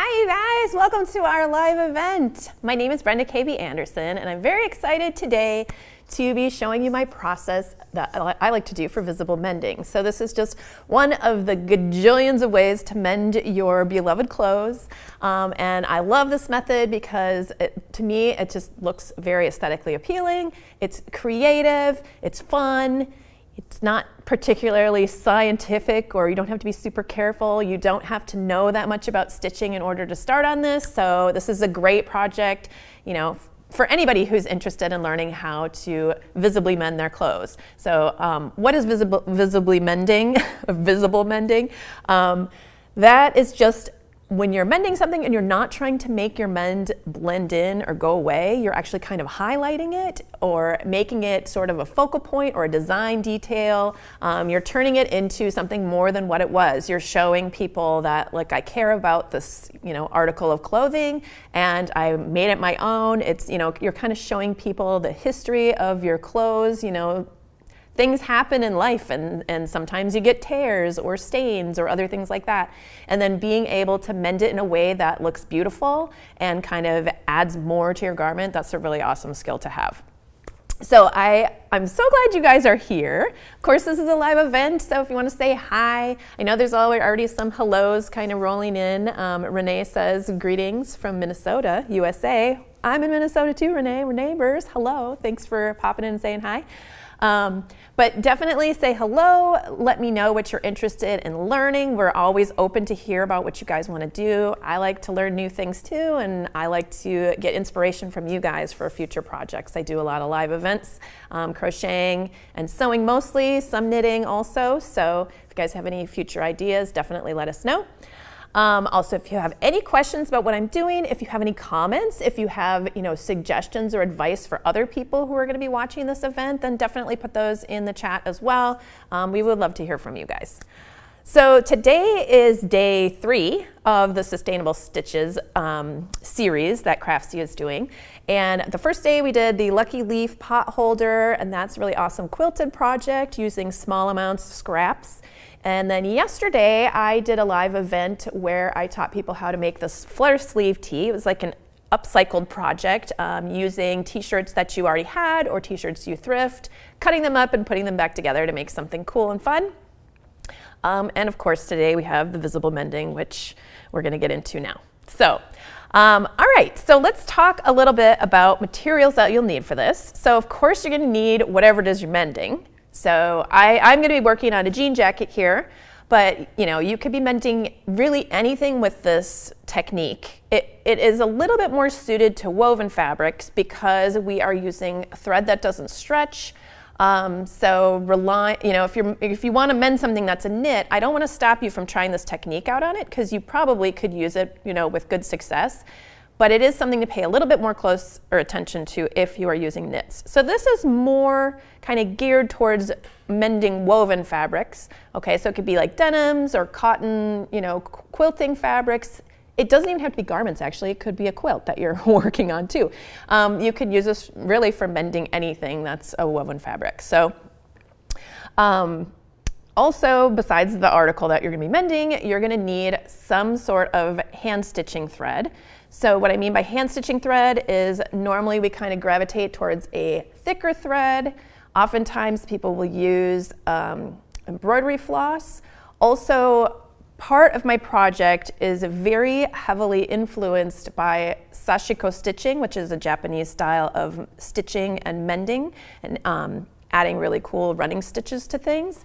Hi you guys, welcome to our live event. My name is Brenda K.B. Anderson and I'm very excited today to be showing you my process that I like to do for visible mending. So this is just one of the gajillions of ways to mend your beloved clothes. And I love this method because to me it just looks very aesthetically appealing. It's creative, it's fun. It's not particularly scientific, or you don't have to be super careful. You don't have to know that much about stitching in order to start on this. So this is a great project, you know, for anybody who's interested in learning how to visibly mend their clothes. So what is visibly mending? Visible mending? That is just when you're mending something and you're not trying to make your mend blend in or go away, you're actually kind of highlighting it or making it sort of a focal point or a design detail. You're turning it into something more than what it was. You're showing people that, like, I care about this, you know, article of clothing and I made it my own. It's, you know, you're kind of showing people the history of your clothes. You know, things happen in life and sometimes you get tears or stains or other things like that. And then being able to mend it in a way that looks beautiful and kind of adds more to your garment, that's a really awesome skill to have. So I'm so glad you guys are here. Of course, this is a live event, so if you want to say hi, I know there's already some hellos kind of rolling in. Renee says, greetings from Minnesota, USA. I'm in Minnesota too, Renee. We're neighbors. Hello. Thanks for popping in and saying hi. But definitely say hello. Let me know what you're interested in learning. We're always open to hear about what you guys want to do. I like to learn new things too, and I like to get inspiration from you guys for future projects. I do a lot of live events, crocheting and sewing mostly, some knitting also. So if you guys have any future ideas, definitely let us know. Also, if you have any questions about what I'm doing, if you have any comments, if you have, you know, suggestions or advice for other people who are going to be watching this event, then definitely put those in the chat as well. We would love to hear from you guys. So today is day 3 of the Sustainable Stitches series that Craftsy is doing. And the first day we did the Lucky Leaf pot holder, and that's a really awesome quilted project using small amounts of scraps. And then yesterday I did a live event where I taught people how to make this flare sleeve tee. It was like an upcycled project using t-shirts that you already had or t-shirts you thrift, cutting them up and putting them back together to make something cool and fun. And of course today we have the visible mending, which we're going to get into now. So all right, so let's talk a little bit about materials that you'll need for this. So of course you're going to need whatever it is you're mending. So I'm going to be working on a jean jacket here, but you know, you could be mending really anything with this technique. It is a little bit more suited to woven fabrics because we are using thread that doesn't stretch. So you know, if you want to mend something that's a knit, I don't want to stop you from trying this technique out on it because you probably could use it, you know, with good success. But it is something to pay a little bit more close attention to if you are using knits. So this is more kind of geared towards mending woven fabrics. Okay, so it could be like denims or cotton, you know, quilting fabrics. It doesn't even have to be garments, actually. It could be a quilt that you're working on too. You could use this really for mending anything that's a woven fabric. So also, besides the article that you're going to be mending, you're going to need some sort of hand stitching thread. So what I mean by hand stitching thread is normally we kind of gravitate towards a thicker thread. Oftentimes people will use embroidery floss. Also, part of my project is very heavily influenced by sashiko stitching, which is a Japanese style of stitching and mending, and adding really cool running stitches to things,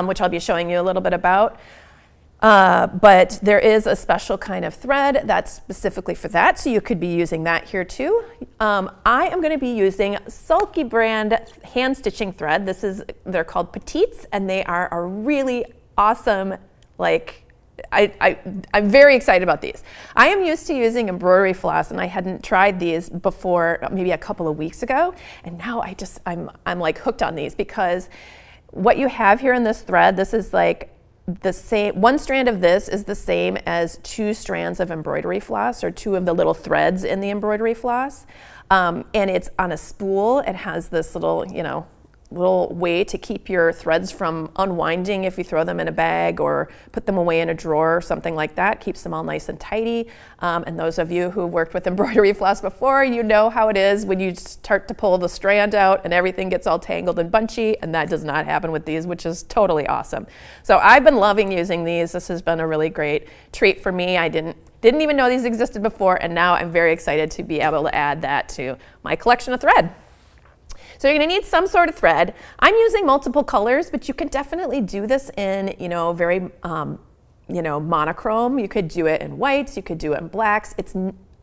which I'll be showing you a little bit about. But there is a special kind of thread that's specifically for that, so you could be using that here too. I am going to be using Sulky brand hand stitching thread. They're called Petites, and they are a really awesome, like, I'm very excited about these. I am used to using embroidery floss, and I hadn't tried these before maybe a couple of weeks ago, and now I'm like hooked on these because what you have here in this thread, this is like the same, one strand of this is the same as 2 strands of embroidery floss, or 2 of the little threads in the embroidery floss. And it's on a spool. It has this little, you know, little way to keep your threads from unwinding if you throw them in a bag or put them away in a drawer or something like that. Keeps them all nice and tidy. And those of you who worked with embroidery floss before, you know how it is when you start to pull the strand out and everything gets all tangled and bunchy, and that does not happen with these, which is totally awesome. So I've been loving using these. This has been a really great treat for me. I didn't even know these existed before, and now I'm very excited to be able to add that to my collection of thread. So you're going to need some sort of thread. I'm using multiple colors, but you can definitely do this in, very, monochrome. You could do it in whites. You could do it in blacks.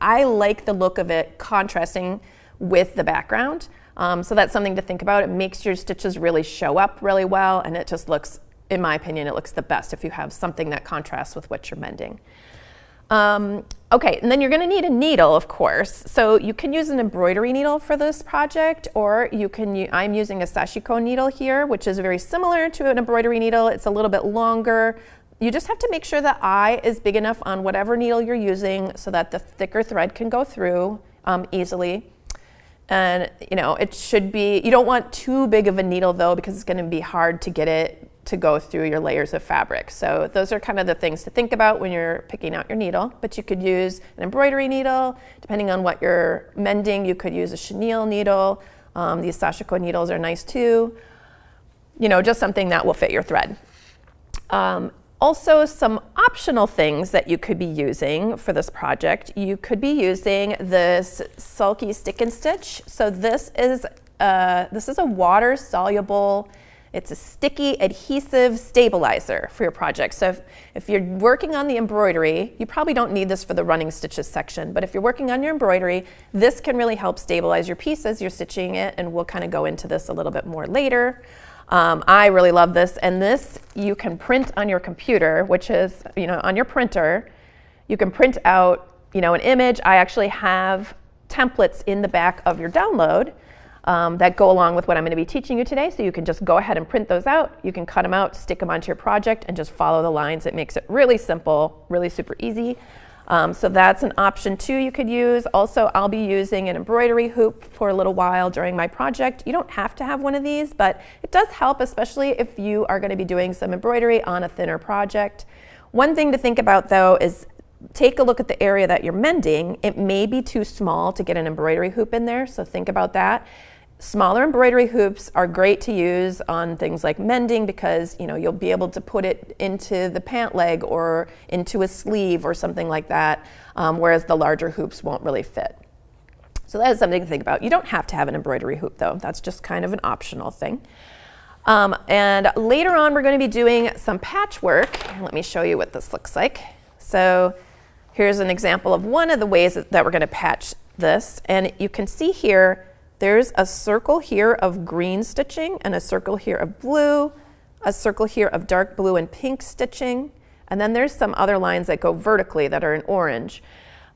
I like the look of it contrasting with the background. So that's something to think about. It makes your stitches really show up really well, and it just looks, in my opinion, it looks the best if you have something that contrasts with what you're mending. Okay, and then you're going to need a needle, of course. So you can use an embroidery needle for this project, or I'm using a sashiko needle here, which is very similar to an embroidery needle. It's a little bit longer. You just have to make sure the eye is big enough on whatever needle you're using so that the thicker thread can go through easily. And it should be, you don't want too big of a needle though, because it's going to be hard to get it to go through your layers of fabric. So those are kind of the things to think about when you're picking out your needle. But you could use an embroidery needle. Depending on what you're mending, you could use a chenille needle. These sashiko needles are nice too. Just something that will fit your thread. Also, some optional things that you could be using for this project. You could be using this sulky stick and stitch. So this is a water-soluble, it's a sticky adhesive stabilizer for your project. So if you're working on the embroidery, you probably don't need this for the running stitches section, but if you're working on your embroidery, this can really help stabilize your piece as you're stitching it, and we'll kind of go into this a little bit more later. I really love this, and this you can print on your computer, which is, on your printer, you can print out, an image. I actually have templates in the back of your download that go along with what I'm going to be teaching you today, so you can just go ahead and print those out. You can cut them out, stick them onto your project, and just follow the lines. It makes it really simple, really super easy. So that's an option too you could use. Also, I'll be using an embroidery hoop for a little while during my project. You don't have to have one of these, but it does help, especially if you are going to be doing some embroidery on a thinner project. One thing to think about though is take a look at the area that you're mending. It may be too small to get an embroidery hoop in there, so think about that. Smaller embroidery hoops are great to use on things like mending because you'll be able to put it into the pant leg or into a sleeve or something like that, whereas the larger hoops won't really fit. So that is something to think about. You don't have to have an embroidery hoop though. That's just kind of an optional thing. And later on we're going to be doing some patchwork. Let me show you what this looks like. So here's an example of one of the ways that we're going to patch this, and you can see here there's a circle here of green stitching and a circle here of blue, a circle here of dark blue and pink stitching, and then there's some other lines that go vertically that are in orange.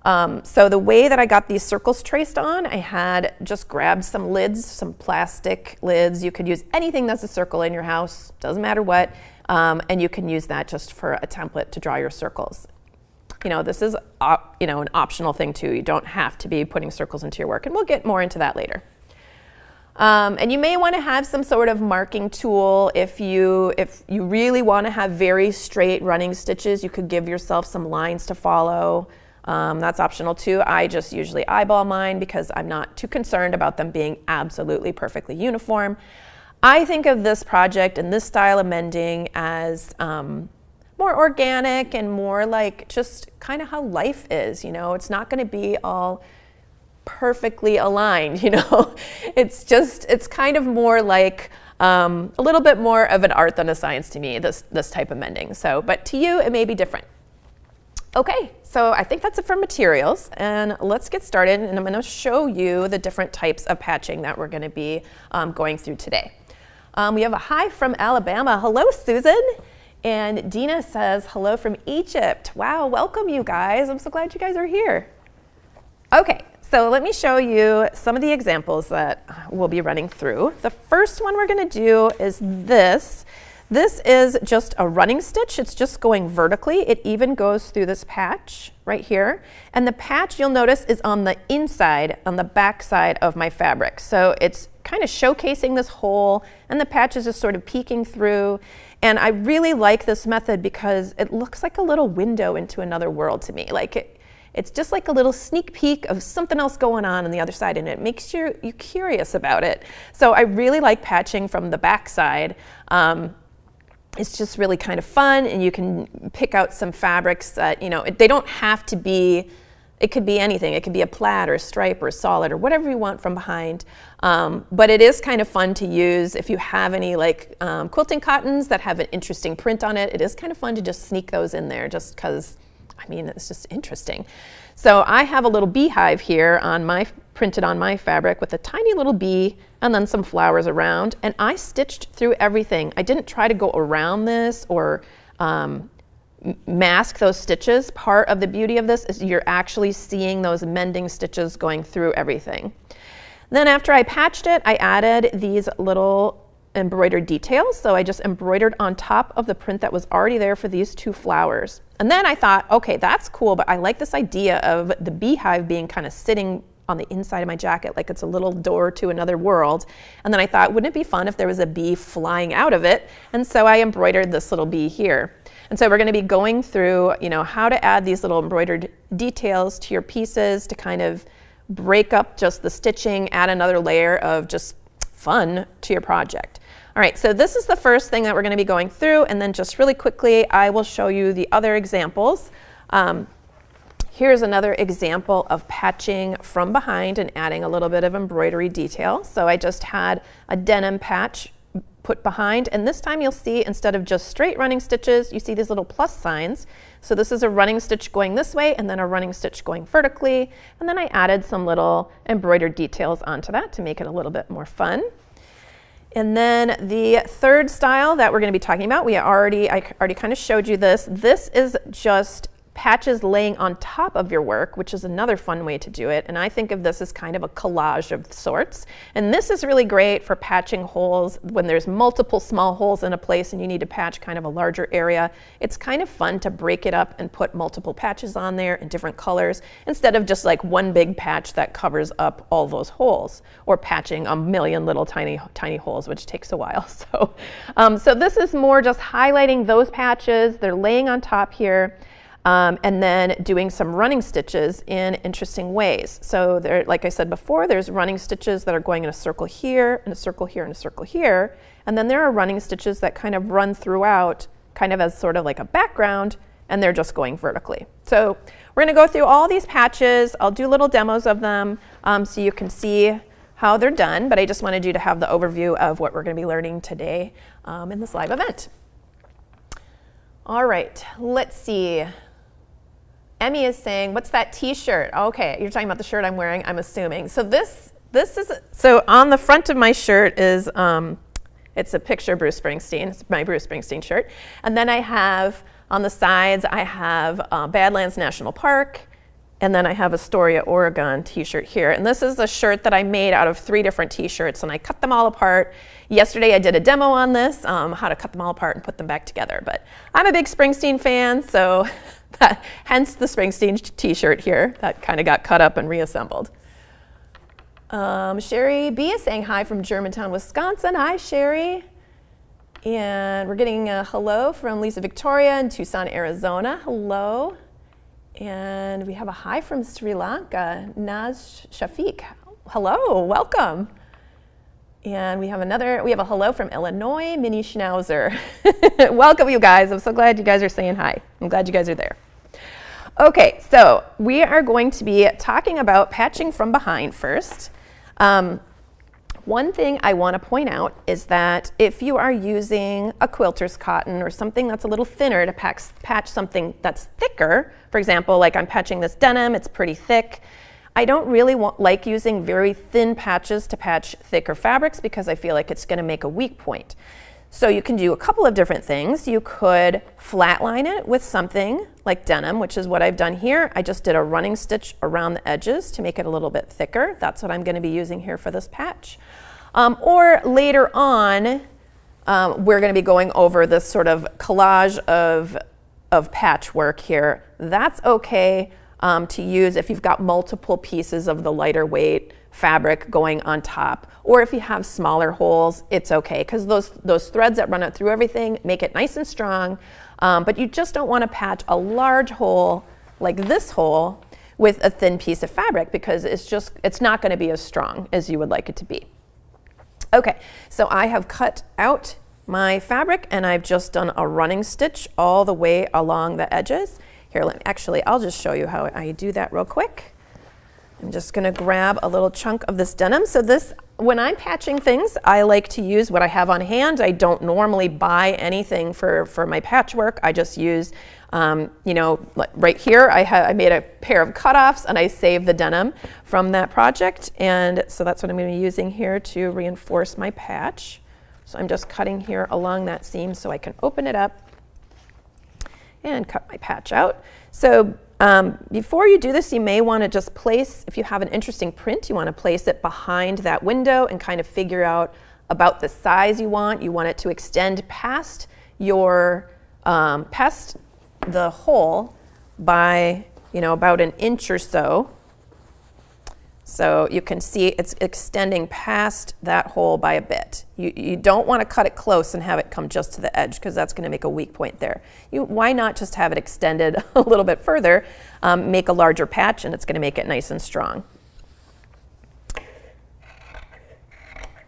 So the way that I got these circles traced on, I had just grabbed some lids, some plastic lids. You could use anything that's a circle in your house, doesn't matter what, and you can use that just for a template to draw your circles. This is an optional thing too. You don't have to be putting circles into your work, and we'll get more into that later. And you may want to have some sort of marking tool. If you really want to have very straight running stitches, you could give yourself some lines to follow. That's optional too. I just usually eyeball mine because I'm not too concerned about them being absolutely perfectly uniform. I think of this project and this style of mending as more organic and more like just kind of how life is. It's not going to be all perfectly aligned, it's kind of more like a little bit more of an art than a science to me, this type of mending. So, but to you it may be different. Okay, so I think that's it for materials, and let's get started, and I'm going to show you the different types of patching that we're going to be going through today. We have a hi from Alabama. Hello, Susan. And Dina says hello from Egypt. Wow, welcome you guys. I'm so glad you guys are here. Okay, so let me show you some of the examples that we'll be running through. The first one we're going to do is this. This is just a running stitch. It's just going vertically. It even goes through this patch right here. And the patch, you'll notice, is on the inside, on the back side of my fabric. So it's kind of showcasing this hole, and the patch is just sort of peeking through. And I really like this method because it looks like a little window into another world to me. Like it's just like a little sneak peek of something else going on the other side, and it makes you curious about it. So I really like patching from the back side. It's just really kind of fun, and you can pick out some fabrics that, you know, they don't have to be, it could be anything. It could be a plaid or a stripe or a solid or whatever you want from behind. But it is kind of fun to use if you have any like quilting cottons that have an interesting print on it. It is kind of fun to just sneak those in there just because, I mean, it's just interesting. So I have a little beehive here printed on my fabric with a tiny little bee and then some flowers around, and I stitched through everything. I didn't try to go around this or mask those stitches. Part of the beauty of this is you're actually seeing those mending stitches going through everything. Then after I patched it, I added these little embroidered details. So I just embroidered on top of the print that was already there for these two flowers. And then I thought, okay, that's cool, but I like this idea of the beehive being kind of sitting on the inside of my jacket, like it's a little door to another world. And then I thought, wouldn't it be fun if there was a bee flying out of it? And so I embroidered this little bee here. And so we're going to be going through, you know, how to add these little embroidered details to your pieces to kind of break up just the stitching, add another layer of just fun to your project. All right, so this is the first thing that we're going to be going through, and then just really quickly, I will show you the other examples. Here's another example of patching from behind and adding a little bit of embroidery detail. So I just had a denim patch put behind, and this time you'll see instead of just straight running stitches, you see these little plus signs. So this is a running stitch going this way and then a running stitch going vertically, and then I added some little embroidered details onto that to make it a little bit more fun. And then the third style that we're going to be talking about, I already kind of showed you this. This is just patches laying on top of your work, which is another fun way to do it. And I think of this as kind of a collage of sorts. And this is really great for patching holes when there's multiple small holes in a place and you need to patch kind of a larger area. It's kind of fun to break it up and put multiple patches on there in different colors instead of just like one big patch that covers up all those holes, or patching a million little tiny holes, which takes a while. So this is more just highlighting those patches. They're laying on top here. And then doing some running stitches in interesting ways. So there, like I said before, there's running stitches that are going in a circle here, and a circle here, and a circle here. And then there are running stitches that kind of run throughout, kind of as sort of like a background, and they're just going vertically. So we're going to go through all these patches. I'll do little demos of them so you can see how they're done, but I just wanted you to have the overview of what we're going to be learning today in this live event. All right, let's see. Emmy is saying, what's that t-shirt? Okay, you're talking about the shirt I'm wearing, I'm assuming. So this is, so on the front of my shirt is, it's a picture of Bruce Springsteen. It's my Bruce Springsteen shirt. And then I have, on the sides, I have Badlands National Park, and then I have Astoria, Oregon t-shirt here. And this is a shirt that I made out of 3 different t-shirts, and I cut them all apart. Yesterday I did a demo on this, how to cut them all apart and put them back together. But I'm a big Springsteen fan, so hence the Springsteen t-shirt here that kind of got cut up and reassembled. Sherry B is saying hi from Germantown, Wisconsin. Hi, Sherry. And we're getting a hello from Lisa Victoria in Tucson, Arizona. Hello. And we have a hi from Sri Lanka, Naz Shafiq. Hello, welcome. And we have a hello from Illinois, Minnie Schnauzer. Welcome, you guys. I'm so glad you guys are saying hi. I'm glad you guys are there. Okay, so we are going to be talking about patching from behind first. One thing I want to point out is that if you are using a quilter's cotton or something that's a little thinner to patch something that's thicker, for example, like I'm patching this denim, it's pretty thick. I don't really like using very thin patches to patch thicker fabrics because I feel like it's going to make a weak point. So you can do a couple of different things. You could flatline it with something like denim, which is what I've done here. I just did a running stitch around the edges to make it a little bit thicker. That's what I'm going to be using here for this patch. Or later on, we're going to be going over this sort of collage of patchwork here. That's okay. to use if you've got multiple pieces of the lighter weight fabric going on top, or if you have smaller holes, it's okay, because those threads that run out through everything make it nice and strong, but you just don't want to patch a large hole like this hole with a thin piece of fabric, because it's not going to be as strong as you would like it to be. Okay, so I have cut out my fabric and I've just done a running stitch all the way along the edges. Here, I'll just show you how I do that real quick. I'm just going to grab a little chunk of this denim. So when I'm patching things, I like to use what I have on hand. I don't normally buy anything for my patchwork. I just use, right here, I made a pair of cutoffs and I saved the denim from that project. And so that's what I'm going to be using here to reinforce my patch. So I'm just cutting here along that seam so I can open it up and cut my patch out. So before you do this, you may want to just place, if you have an interesting print, you want to place it behind that window and kind of figure out about the size you want. You want it to extend past past the hole by, about an inch or so. So you can see it's extending past that hole by a bit. You don't want to cut it close and have it come just to the edge, because that's going to make a weak point there. Why not just have it extended a little bit further, make a larger patch, and it's going to make it nice and strong.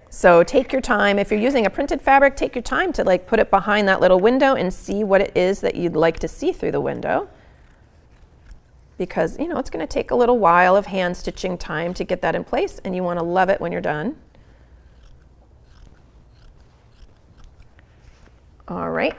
So take your time. If you're using a printed fabric, take your time to put it behind that little window and see what it is that you'd like to see through the window. Because it's going to take a little while of hand stitching time to get that in place, and you want to love it when you're done. All right.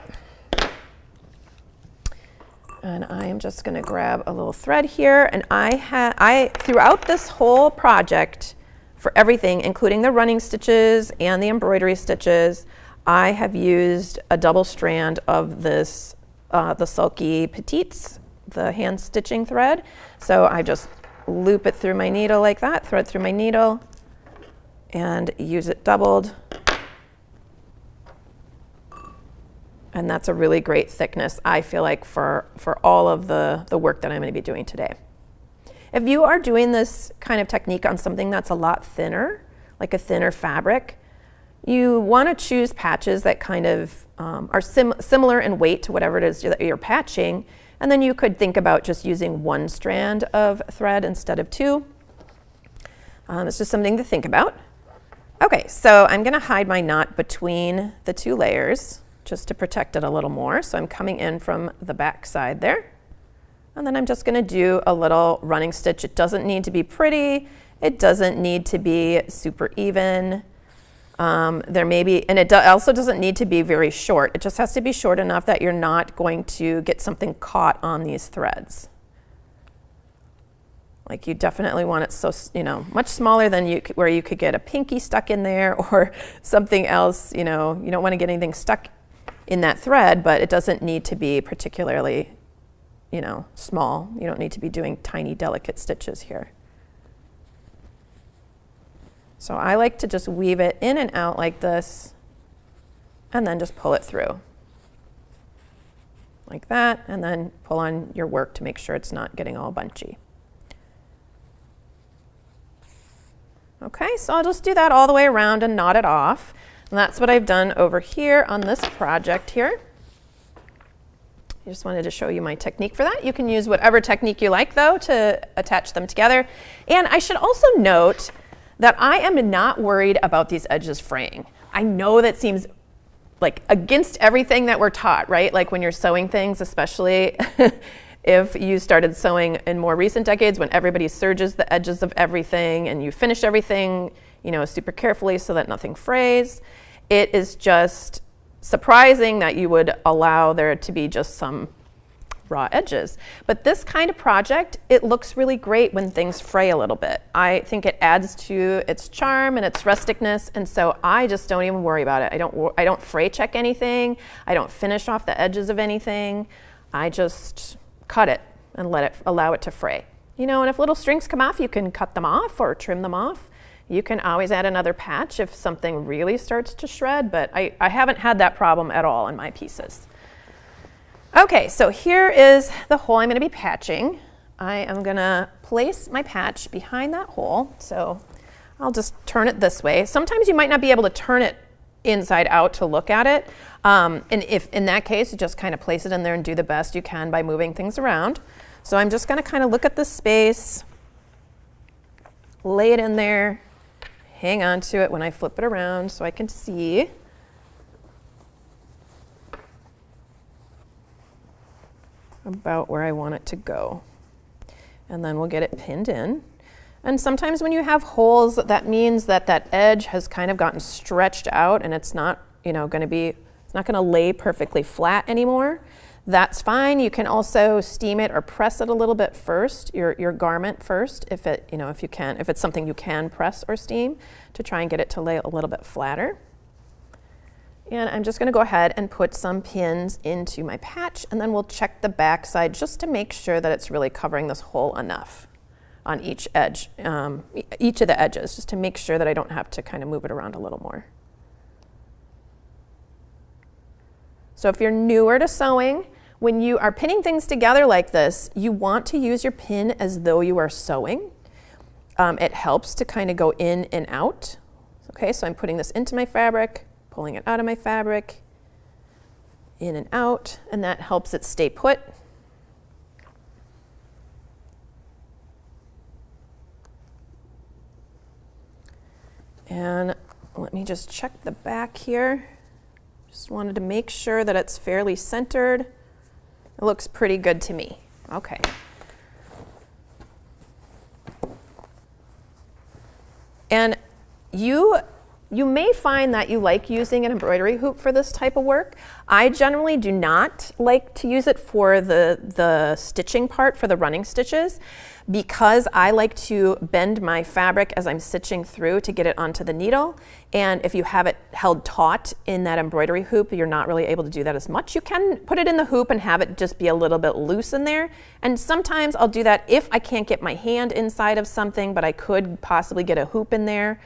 And I am just going to grab a little thread here, and I throughout this whole project, for everything, including the running stitches and the embroidery stitches, I have used a double strand of this, the Sulky Petites, the hand stitching thread. So I just loop it through my needle like that, thread through my needle, and use it doubled. And that's a really great thickness, I feel like, for all of the work that I'm going to be doing today. If you are doing this kind of technique on something that's a lot thinner, like a thinner fabric, you want to choose patches that kind of are similar in weight to whatever it is that you're patching. And then you could think about just using one strand of thread instead of two. It's just something to think about. Okay, so I'm going to hide my knot between the two layers just to protect it a little more. So I'm coming in from the back side there. And then I'm just going to do a little running stitch. It doesn't need to be pretty. It doesn't need to be super even. There may be, and it also doesn't need to be very short. It just has to be short enough that you're not going to get something caught on these threads. Like, you definitely want it so, much smaller than where you could get a pinky stuck in there or something else. You don't want to get anything stuck in that thread, but it doesn't need to be particularly, small. You don't need to be doing tiny, delicate stitches here. So I like to just weave it in and out like this, and then just pull it through. Like that, and then pull on your work to make sure it's not getting all bunchy. Okay, so I'll just do that all the way around and knot it off. And that's what I've done over here on this project here. I just wanted to show you my technique for that. You can use whatever technique you like, though, to attach them together. And I should also note that I am not worried about these edges fraying. I know that seems like against everything that we're taught, right? Like when you're sewing things, especially if you started sewing in more recent decades when everybody serges the edges of everything and you finish everything, super carefully so that nothing frays. It is just surprising that you would allow there to be just some raw edges. But this kind of project, it looks really great when things fray a little bit. I think it adds to its charm and its rusticness, and so I just don't even worry about it. I don't fray check anything. I don't finish off the edges of anything. I just cut it and allow it to fray. And if little strings come off, you can cut them off or trim them off. You can always add another patch if something really starts to shred, but I haven't had that problem at all in my pieces. Okay, so here is the hole I'm going to be patching. I am gonna place my patch behind that hole. So I'll just turn it this way. Sometimes you might not be able to turn it inside out to look at it. And if in that case, just kind of place it in there and do the best you can by moving things around. So I'm just gonna kind of look at this space, lay it in there, hang on to it when I flip it around so I can see. About where I want it to go. And then we'll get it pinned in. And sometimes when you have holes, that means that that edge has kind of gotten stretched out and it's not, it's not gonna lay perfectly flat anymore. That's fine. You can also steam it or press it a little bit first, your garment first, if it's something you can press or steam, to try and get it to lay a little bit flatter. And I'm just gonna go ahead and put some pins into my patch, and then we'll check the back side just to make sure that it's really covering this hole enough on each edge, each of the edges, just to make sure that I don't have to kind of move it around a little more. So if you're newer to sewing, when you are pinning things together like this, you want to use your pin as though you are sewing. It helps to kind of go in and out. Okay, so I'm putting this into my fabric, pulling it out of my fabric, in and out, and that helps it stay put. And let me just check the back here. Just wanted to make sure that it's fairly centered. It looks pretty good to me. Okay. And you may find that you like using an embroidery hoop for this type of work. I generally do not like to use it for the stitching part, for the running stitches, because I like to bend my fabric as I'm stitching through to get it onto the needle. And if you have it held taut in that embroidery hoop, you're not really able to do that as much. You can put it in the hoop and have it just be a little bit loose in there. And sometimes I'll do that if I can't get my hand inside of something, but I could possibly get a hoop in there.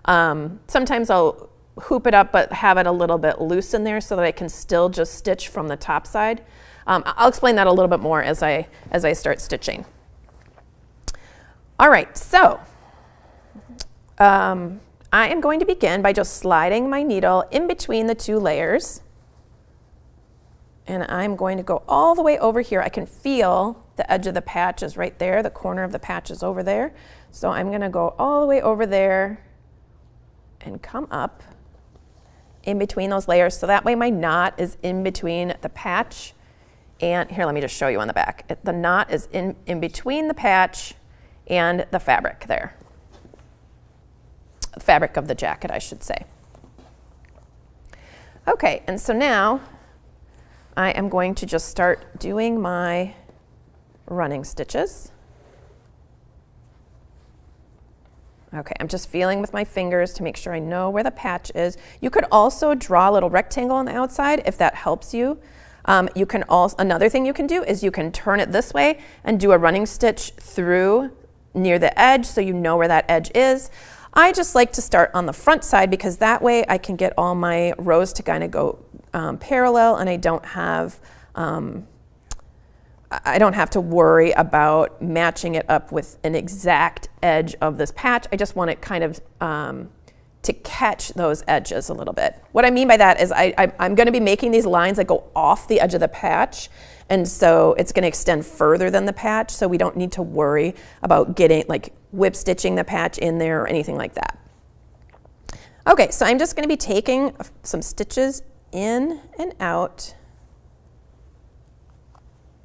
Sometimes I'll hoop it up but have it a little bit loose in there so that I can still just stitch from the top side. I'll explain that a little bit more as I start stitching. All right, so I am going to begin by just sliding my needle in between the two layers. And I'm going to go all the way over here. I can feel the edge of the patch is right there. The corner of the patch is over there. So I'm going to go all the way over there and come up in between those layers. So that way my knot is in between the patch and, here, let me just show you on the back. The knot is in between the patch and the fabric there. The fabric of the jacket, I should say. Okay, and so now I am going to just start doing my running stitches. Okay, I'm just feeling with my fingers to make sure I know where the patch is. You could also draw a little rectangle on the outside if that helps you. You can also, another thing you can do is you can turn it this way and do a running stitch through near the edge so you know where that edge is. I just like to start on the front side because that way I can get all my rows to kind of go parallel, and I don't have to worry about matching it up with an exact edge of this patch. I just want it kind of to catch those edges a little bit. What I mean by that is I'm going to be making these lines that go off the edge of the patch, and so it's going to extend further than the patch, so we don't need to worry about getting, like, whip stitching the patch in there or anything like that. Okay, so I'm just going to be taking some stitches in and out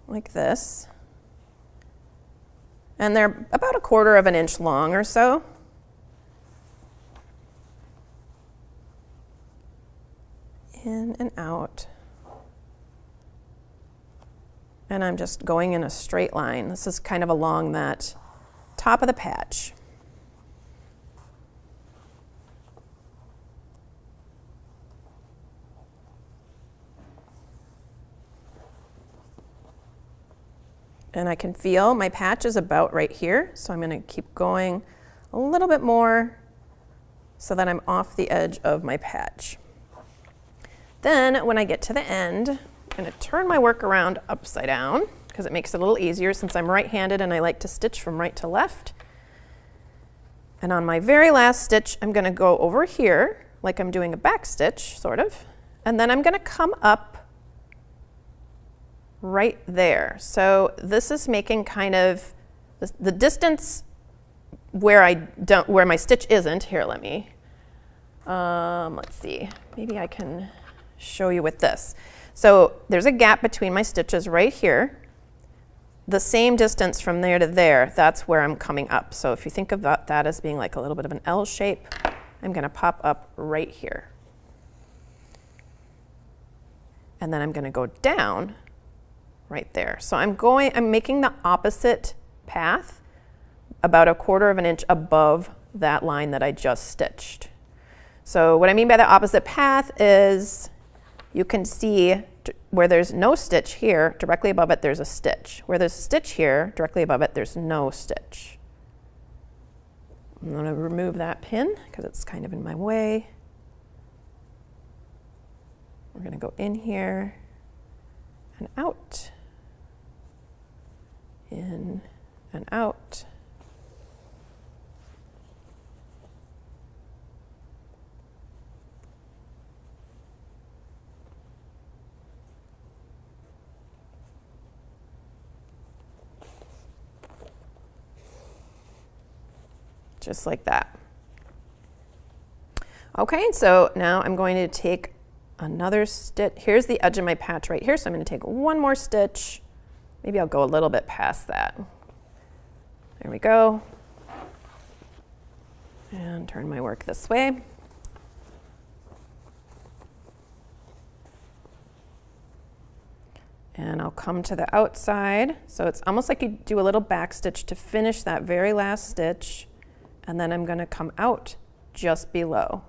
like this, and they're about 1/4 of an inch long or so. In and out. And I'm just going in a straight line. This is kind of along that top of the patch. And I can feel my patch is about right here, so I'm going to keep going a little bit more so that I'm off the edge of my patch. Then when I get to the end, I'm going to turn my work around upside down. because it makes it a little easier since I'm right-handed and I like to stitch from right to left. And on my very last stitch, I'm going to go over here like I'm doing a back stitch, sort of, and then I'm going to come up right there. So this is making kind of the distance where where my stitch isn't. Here, let's see, maybe I can show you with this. So there's a gap between my stitches right here. The same distance from there to there, that's where I'm coming up. So if you think of that as being like a little bit of an L shape, I'm going to pop up right here. And then I'm going to go down right there. So I'm making the opposite path about 1/4 of an inch above that line that I just stitched. So what I mean by the opposite path is you can see where there's no stitch here, directly above it there's a stitch. Where there's a stitch here, directly above it there's no stitch. I'm going to remove that pin because it's kind of in my way. We're going to go in here and out, in and out. Just like that. Okay, so now I'm going to take another stitch. Here's the edge of my patch right here, so I'm going to take one more stitch. Maybe I'll go a little bit past that. There we go. And turn my work this way. And I'll come to the outside. So it's almost like you do a little back stitch to finish that very last stitch. And then I'm going to come out just below,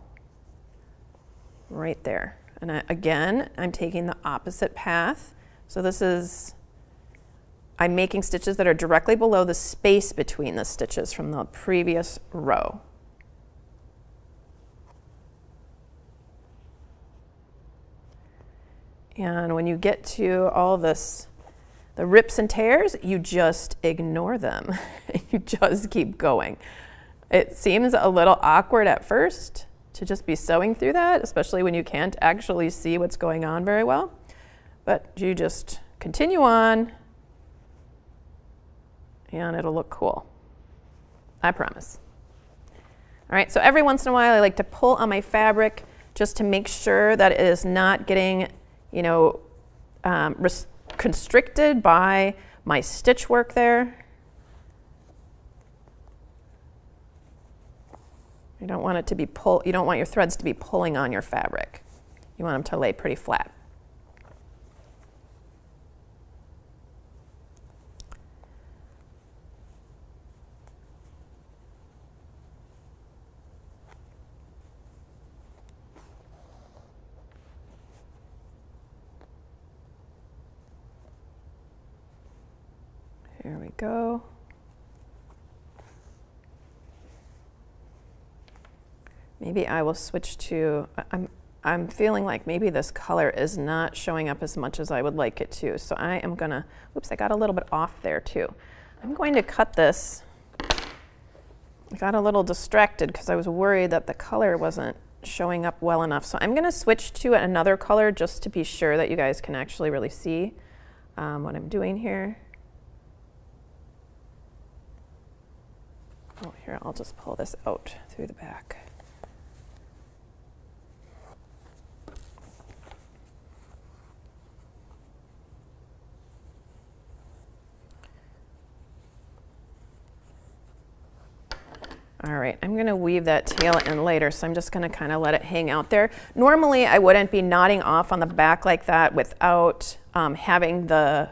right there. And again, I'm taking the opposite path. So this is, I'm making stitches that are directly below the space between the stitches from the previous row. And when you get to all this, the rips and tears, you just ignore them. You just keep going. It seems a little awkward at first to just be sewing through that, especially when you can't actually see what's going on very well. But you just continue on and it'll look cool. I promise. All right, so every once in a while I like to pull on my fabric just to make sure that it is not getting, constricted by my stitch work there. You don't want it to be you don't want your threads to be pulling on your fabric. You want them to lay pretty flat. Here we go. Maybe I will switch to, I'm feeling like maybe this color is not showing up as much as I would like it to. So I am gonna, oops, I got a little bit off there too. I'm going to cut this. I got a little distracted because I was worried that the color wasn't showing up well enough. So I'm gonna switch to another color just to be sure that you guys can actually really see what I'm doing here. Oh, here, I'll just pull this out through the back. All right, I'm gonna weave that tail in later, so I'm just gonna kind of let it hang out there. Normally, I wouldn't be knotting off on the back like that without having the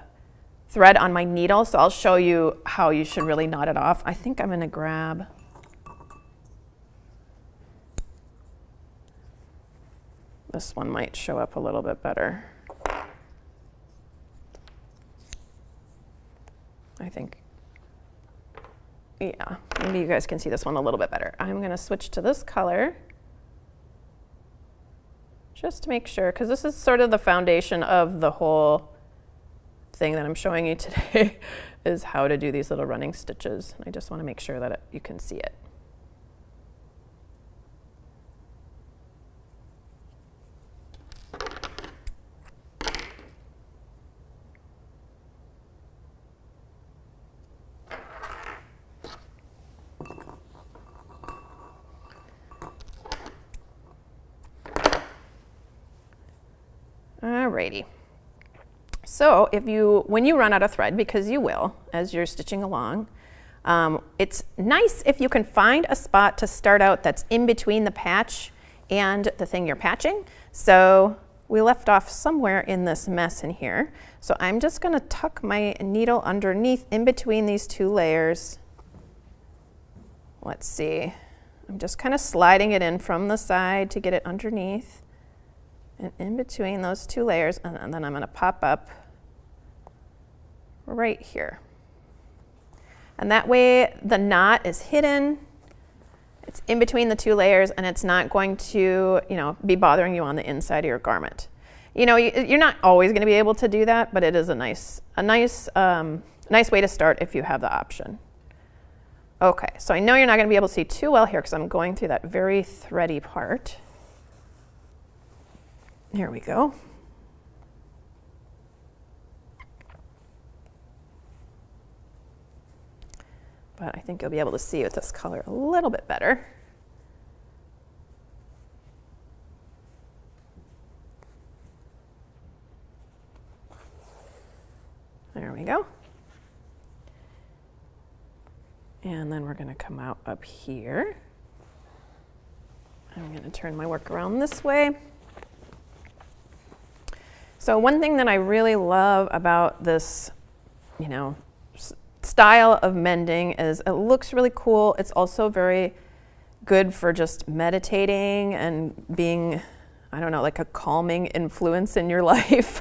thread on my needle, so I'll show you how you should really knot it off. I think I'm gonna grab this one, might show up a little bit better. I think. Yeah, maybe you guys can see this one a little bit better. I'm going to switch to this color just to make sure, because this is sort of the foundation of the whole thing that I'm showing you today is how to do these little running stitches. I just want to make sure that you can see it. Alrighty. So when you run out of thread, because you will as you're stitching along, it's nice if you can find a spot to start out that's in between the patch and the thing you're patching. So we left off somewhere in this mess in here. So I'm just going to tuck my needle underneath in between these two layers. Let's see. I'm just kind of sliding it in from the side to get it underneath and in between those two layers, and then I'm going to pop up right here. And that way the knot is hidden, it's in between the two layers, and it's not going to, be bothering you on the inside of your garment. You're not always going to be able to do that, but it is a nice way to start if you have the option. Okay, so I know you're not going to be able to see too well here because I'm going through that very thready part. Here we go. But I think you'll be able to see with this color a little bit better. There we go. And then we're going to come out up here. I'm going to turn my work around this way. So one thing that I really love about this, style of mending is it looks really cool. It's also very good for just meditating and being, like a calming influence in your life.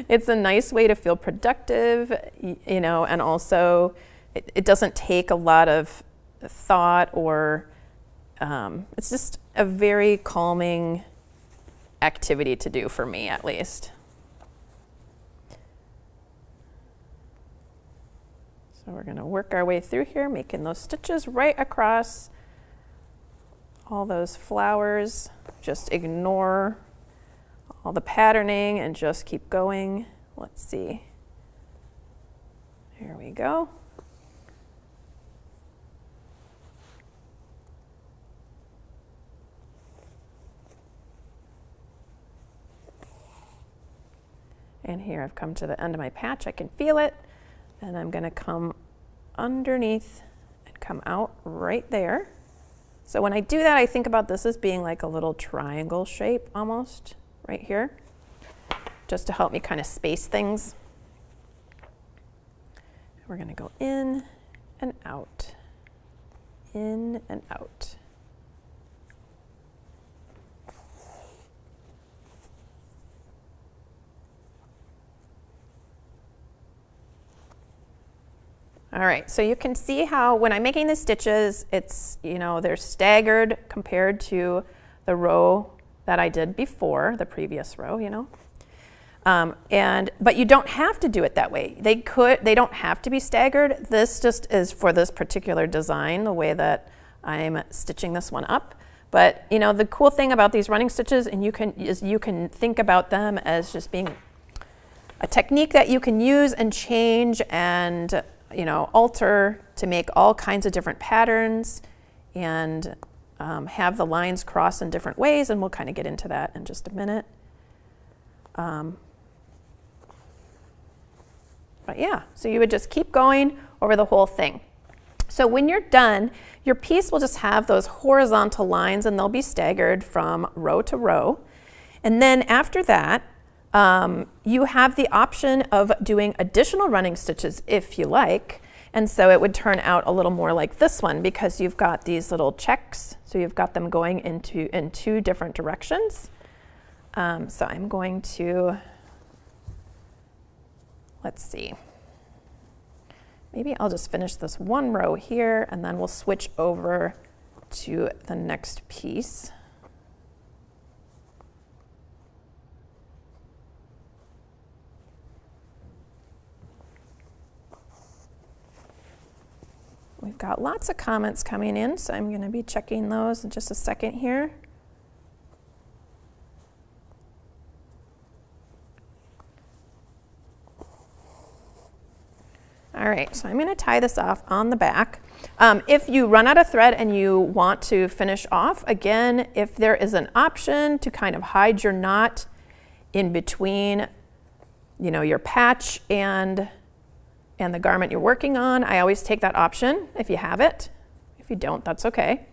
It's a nice way to feel productive, and also it doesn't take a lot of thought or it's just a very calming activity to do for me, at least. So we're going to work our way through here, making those stitches right across all those flowers. Just ignore all the patterning and just keep going. Let's see. Here we go. And here I've come to the end of my patch. I can feel it. And I'm going to come underneath and come out right there. So when I do that, I think about this as being like a little triangle shape almost right here, just to help me kind of space things. We're going to go in and out, in and out. All right, so you can see how when I'm making the stitches, it's, they're staggered compared to the row that I did before, the previous row, but you don't have to do it that way. They don't have to be staggered. This just is for this particular design, the way that I'm stitching this one up. But, the cool thing about these running stitches, and you can think about them as just being a technique that you can use and change and alter to make all kinds of different patterns and have the lines cross in different ways, and we'll kind of get into that in just a minute. But yeah, so you would just keep going over the whole thing. So when you're done, your piece will just have those horizontal lines, and they'll be staggered from row to row. And then after that, you have the option of doing additional running stitches if you like, and so it would turn out a little more like this one because you've got these little checks, so you've got them going in two different directions. So I'm going to, let's see, maybe I'll just finish this one row here and then we'll switch over to the next piece. We've got lots of comments coming in, so I'm going to be checking those in just a second here. All right, so I'm going to tie this off on the back. If you run out of thread and you want to finish off, again, if there is an option to kind of hide your knot in between, you know, your patch and the garment you're working on, I always take that option if you have it. If you don't, that's okay.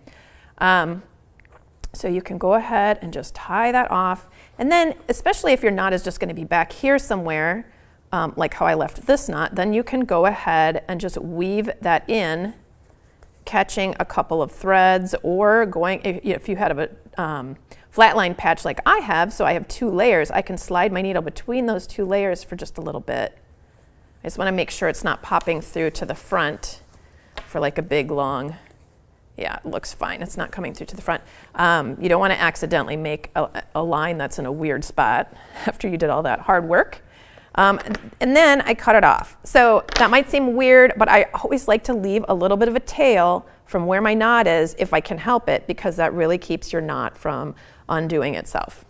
So you can go ahead and just tie that off. And then, especially if your knot is just going to be back here somewhere, like how I left this knot, then you can go ahead and just weave that in, catching a couple of threads, or going, if you had a flat line patch like I have, so I have 2 layers, I can slide my needle between those 2 layers for just a little bit. I just want to make sure it's not popping through to the front for like a big long, yeah, it looks fine. It's not coming through to the front. You don't want to accidentally make a line that's in a weird spot after you did all that hard work. And then I cut it off. So that might seem weird, but I always like to leave a little bit of a tail from where my knot is if I can help it, because that really keeps your knot from undoing itself.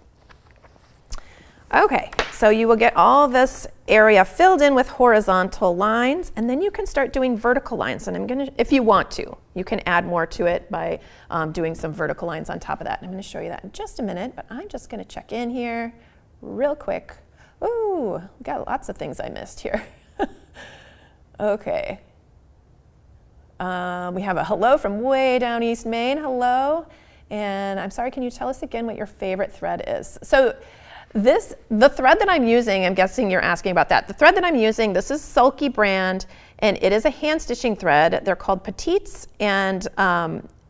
Okay, so you will get all this area filled in with horizontal lines, and then you can start doing vertical lines. And I'm going to, if you want to, you can add more to it by doing some vertical lines on top of that. And I'm going to show you that in just a minute, but I'm just going to check in here real quick. Ooh, we got lots of things I missed here. Okay. We have a hello from way down East Maine. Hello. And I'm sorry, can you tell us again what your favorite thread is? So the thread that I'm using, I'm guessing you're asking about that. The thread that I'm using, this is Sulky brand, and it is a hand stitching thread. They're called petites, and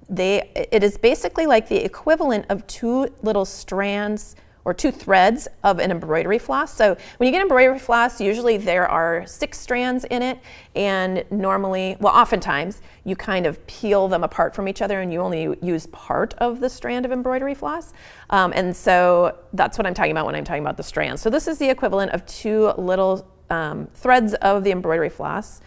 it is basically like the equivalent of 2 little strands or 2 threads of an embroidery floss. So when you get embroidery floss, usually there are 6 strands in it, and normally, well, oftentimes, you kind of peel them apart from each other and you only use part of the strand of embroidery floss. And so that's what I'm talking about when I'm talking about the strands. So this is the equivalent of 2 little threads of the embroidery floss,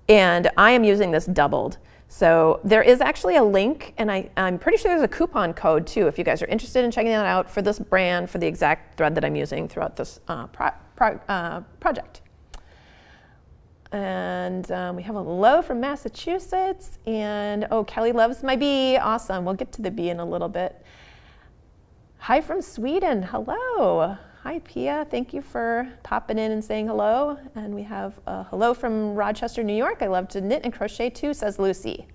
and I am using this doubled. So there is actually a link, and I'm pretty sure there's a coupon code too if you guys are interested in checking that out for this brand, for the exact thread that I'm using throughout this project. And we have a hello from Massachusetts, and oh, Kelly loves my bee. Awesome. We'll get to the bee in a little bit. Hi from Sweden. Hello. Hi, Pia. Thank you for popping in and saying hello. And we have a hello from Rochester, New York. I love to knit and crochet too, says Lucy.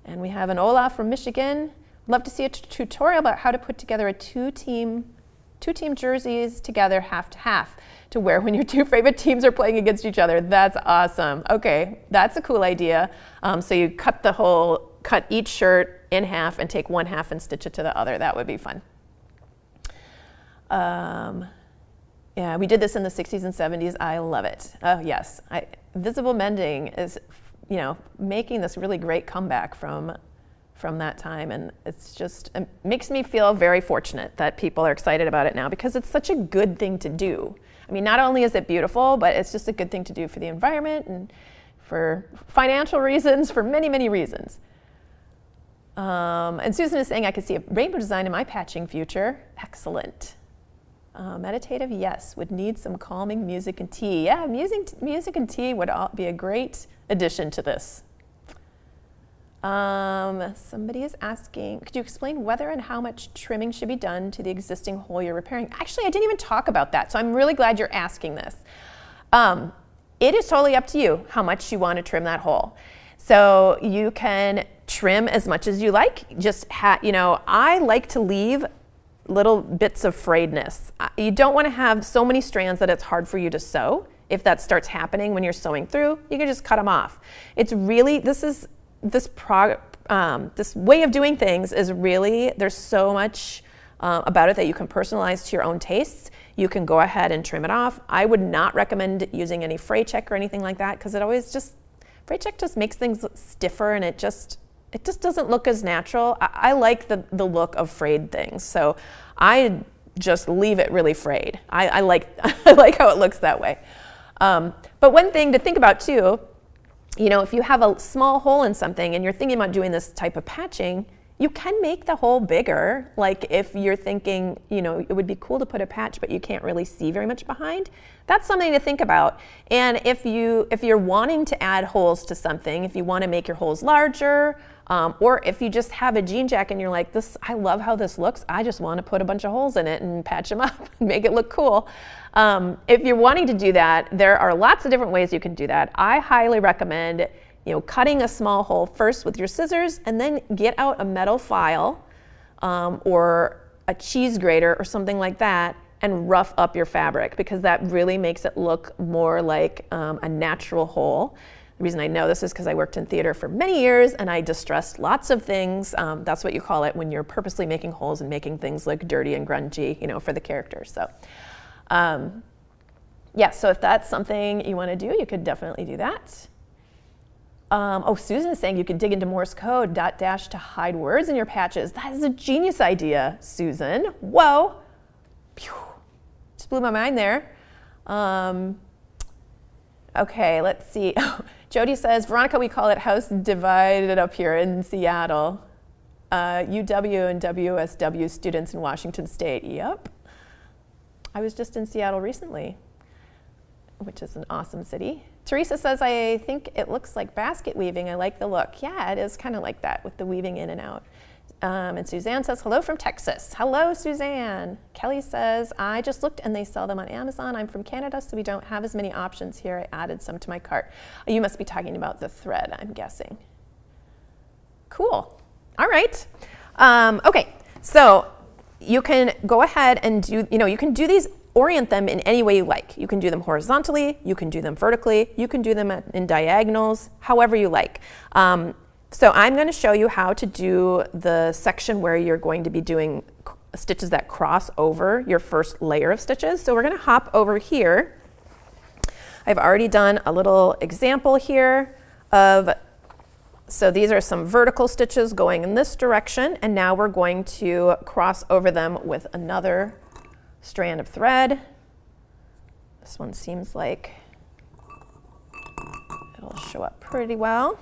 And we have an Olaf from Michigan. Love to see a tutorial about how to put together a two-team jerseys together half to half to wear when your 2 favorite teams are playing against each other. That's awesome. Okay, that's a cool idea. So you cut each shirt in half and take one half and stitch it to the other. That would be fun. Yeah, we did this in the 60s and 70s. I love it. Oh, yes. Visible Mending is, you know, making this really great comeback from that time. And it makes me feel very fortunate that people are excited about it now, because it's such a good thing to do. I mean, not only is it beautiful, but it's just a good thing to do for the environment and for financial reasons, for many, many reasons. And Susan is saying I could see a rainbow design in my patching future. Excellent. Meditative, yes. Would need some calming music and tea. Yeah, music and tea would be a great addition to this. Somebody is asking, could you explain whether and how much trimming should be done to the existing hole you're repairing? Actually, I didn't even talk about that, so I'm really glad you're asking this. It is totally up to you how much you want to trim that hole. So you can trim as much as you like. I like to leave little bits of frayedness. You don't want to have so many strands that it's hard for you to sew. If that starts happening when you're sewing through, you can just cut them off. It's really, this way of doing things is really, there's so much about it that you can personalize to your own tastes. You can go ahead and trim it off. I would not recommend using any fray check or anything like that, because fray check just makes things stiffer, and it just doesn't look as natural. I like the look of frayed things, so I just leave it really frayed. I like how it looks that way. But one thing to think about too you know, if you have a small hole in something and you're thinking about doing this type of patching, you can make the hole bigger. Like if you're thinking, you know, it would be cool to put a patch, but you can't really see very much behind. That's something to think about. And if you're wanting to add holes to something, if you want to make your holes larger, or if you just have a jean jacket and you're like, I love how this looks, I just want to put a bunch of holes in it and patch them up and make it look cool. If you're wanting to do that, there are lots of different ways you can do that. I highly recommend, you know, cutting a small hole first with your scissors and then get out a metal file or a cheese grater or something like that and rough up your fabric, because that really makes it look more like a natural hole. The reason I know this is because I worked in theater for many years and I distressed lots of things. That's what you call it when you're purposely making holes and making things look dirty and grungy, you know, for the characters. So yeah, so if that's something you want to do, you could definitely do that. Oh, Susan is saying you could dig into Morse code, dot dash to hide words in your patches. That is a genius idea, Susan. Whoa. Pew. Just blew my mind there. Okay, let's see. Jody says, Veronica, we call it house divided up here in Seattle. UW and WSW students in Washington State. Yep. I was just in Seattle recently, which is an awesome city. Teresa says, I think it looks like basket weaving. I like the look. Yeah, it is kind of like that with the weaving in and out. And Suzanne says, hello from Texas. Hello, Suzanne. Kelly says, I just looked and they sell them on Amazon. I'm from Canada, so we don't have as many options here. I added some to my cart. Oh, you must be talking about the thread, I'm guessing. Cool. All right. Okay, so you can go ahead and do, you know, you can do these, orient them in any way you like. You can do them horizontally, you can do them vertically, you can do them in diagonals, however you like. So I'm going to show you how to do the section where you're going to be doing stitches that cross over your first layer of stitches. So we're going to hop over here. I've already done a little example here of, so these are some vertical stitches going in this direction, and now we're going to cross over them with another strand of thread. This one seems like it'll show up pretty well.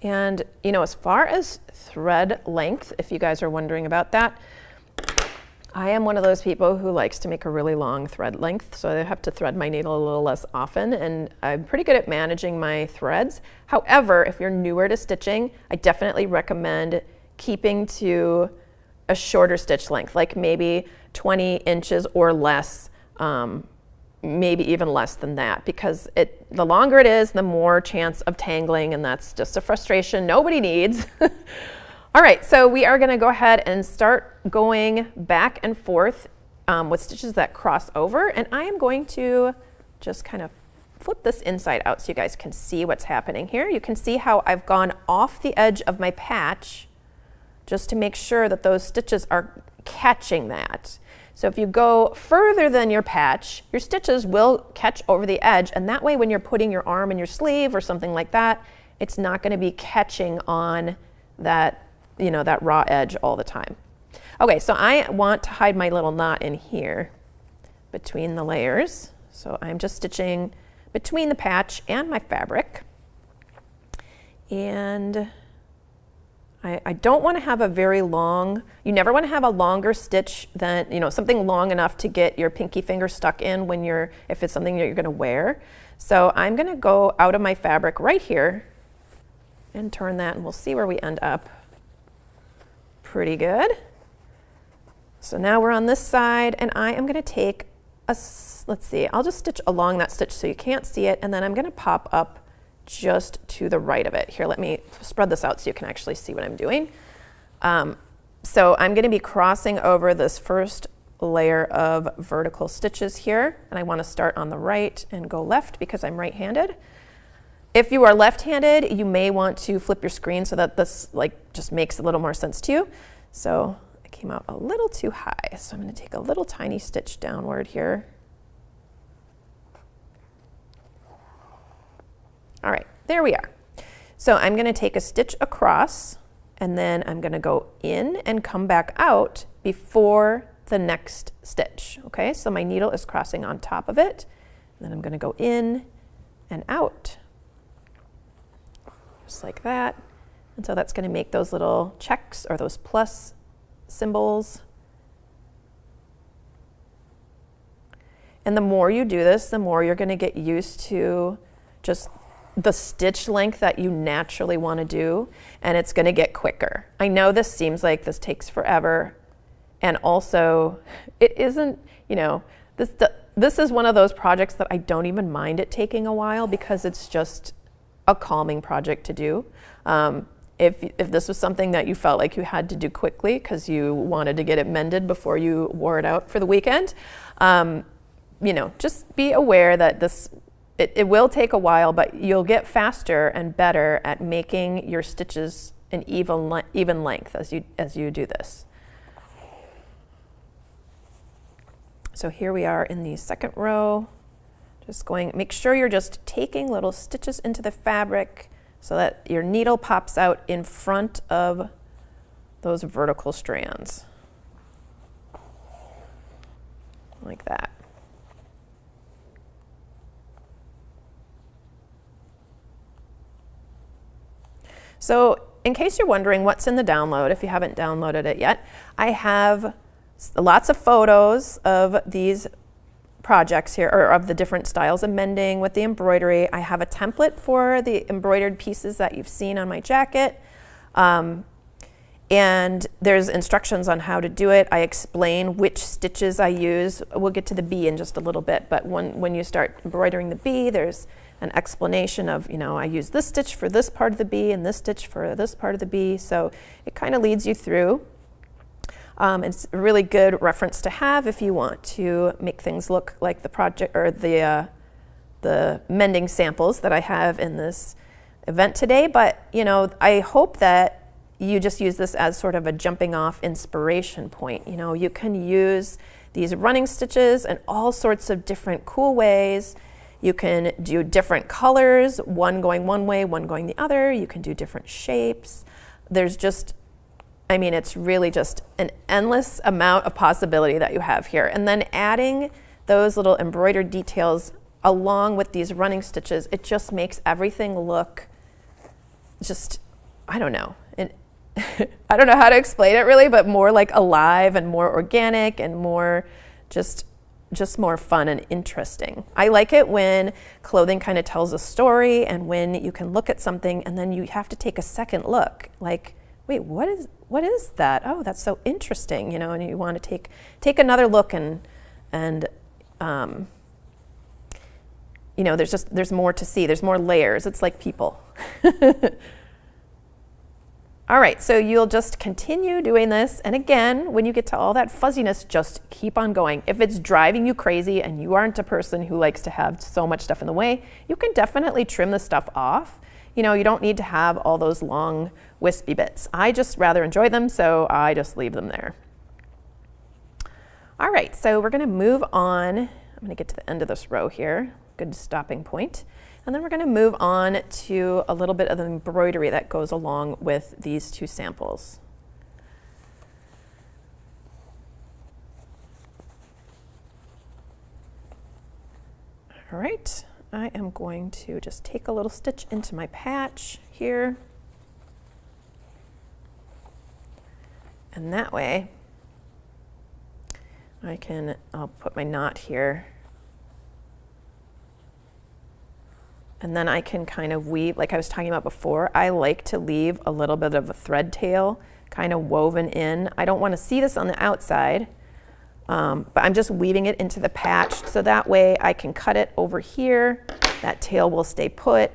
And, you know, as far as thread length, if you guys are wondering about that, I am one of those people who likes to make a really long thread length, so I have to thread my needle a little less often, and I'm pretty good at managing my threads. However, if you're newer to stitching, I definitely recommend keeping to a shorter stitch length, like maybe 20 inches or less, maybe even less than that, because the longer it is, the more chance of tangling, and that's just a frustration nobody needs. All right, so we are going to go ahead and start going back and forth with stitches that cross over, and I am going to just kind of flip this inside out so you guys can see what's happening here. You can see how I've gone off the edge of my patch just to make sure that those stitches are catching that. So if you go further than your patch, your stitches will catch over the edge, and that way when you're putting your arm in your sleeve or something like that, it's not going to be catching on that, you know, that raw edge all the time. Okay, so I want to hide my little knot in here between the layers. So I'm just stitching between the patch and my fabric. And I don't want to have a very long, you never want to have a longer stitch than, you know, something long enough to get your pinky finger stuck in when if it's something that you're going to wear. So I'm going to go out of my fabric right here and turn that, and we'll see where we end up. Pretty good. So now we're on this side, and I am going to take let's see, I'll just stitch along that stitch so you can't see it, and then I'm going to pop up just to the right of it. Here, let me spread this out so you can actually see what I'm doing. So I'm going to be crossing over this first layer of vertical stitches here, and I want to start on the right and go left because I'm right-handed. If you are left-handed, you may want to flip your screen so that this just makes a little more sense to you. So I came out a little too high, so I'm going to take a little tiny stitch downward here. All right, there we are. So I'm going to take a stitch across and then I'm going to go in and come back out before the next stitch. Okay, so my needle is crossing on top of it, and then I'm going to go in and out, just like that. And so that's going to make those little checks or those plus symbols. And the more you do this, the more you're going to get used to just the stitch length that you naturally want to do, and it's going to get quicker. I know this seems like this takes forever, and also it isn't, you know, this is one of those projects that I don't even mind it taking a while because it's just a calming project to do. If this was something that you felt like you had to do quickly because you wanted to get it mended before you wore it out for the weekend, you know, just be aware that it will take a while, but you'll get faster and better at making your stitches an even length as you do this. So here we are in the second row. Just going, make sure you're just taking little stitches into the fabric so that your needle pops out in front of those vertical strands, like that. So in case you're wondering what's in the download, if you haven't downloaded it yet, I have lots of photos of these projects here, or of the different styles of mending with the embroidery. I have a template for the embroidered pieces that you've seen on my jacket. And there's instructions on how to do it. I explain which stitches I use. We'll get to the bee in just a little bit, but when you start embroidering the bee, there's an explanation of, you know, I use this stitch for this part of the bee and this stitch for this part of the bee. So it kind of leads you through. It's a really good reference to have if you want to make things look like the project or the mending samples that I have in this event today. But, you know, I hope that you just use this as sort of a jumping off inspiration point. You know, you can use these running stitches in all sorts of different cool ways. You can do different colors, one going one way, one going the other. You can do different shapes. There's just, I mean, it's really just an endless amount of possibility that you have here. And then adding those little embroidered details along with these running stitches, it just makes everything look just, I don't know. I don't know how to explain it really, but more like alive and more organic and more just more fun and interesting. I like it when clothing kind of tells a story and when you can look at something and then you have to take a second look. Like, wait, what is that? Oh, that's so interesting, you know, and you want to take another look and you know, there's more to see. There's more layers. It's like people. All right, so you'll just continue doing this. And again, when you get to all that fuzziness, just keep on going. If it's driving you crazy and you aren't a person who likes to have so much stuff in the way, you can definitely trim the stuff off. You know, you don't need to have all those long wispy bits. I just rather enjoy them, so I just leave them there. All right, so we're gonna move on. I'm gonna get to the end of this row here. Good stopping point. And then we're going to move on to a little bit of the embroidery that goes along with these two samples. All right, I am going to just take a little stitch into my patch here. And that way, I'll put my knot here. And then I can kind of weave, like I was talking about before, I like to leave a little bit of a thread tail kind of woven in. I don't want to see this on the outside, but I'm just weaving it into the patch so that way I can cut it over here. That tail will stay put,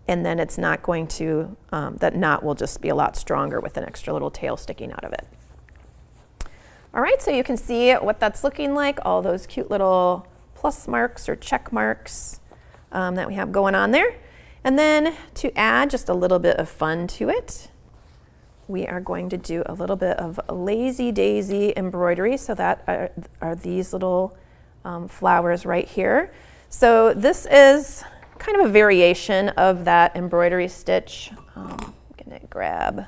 and then it's not going to, that knot will just be a lot stronger with an extra little tail sticking out of it. All right, so you can see what that's looking like, all those cute little plus marks or check marks that we have going on there. And then to add just a little bit of fun to it, we are going to do a little bit of lazy daisy embroidery. So that are these little flowers right here. So this is kind of a variation of that embroidery stitch. I'm gonna grab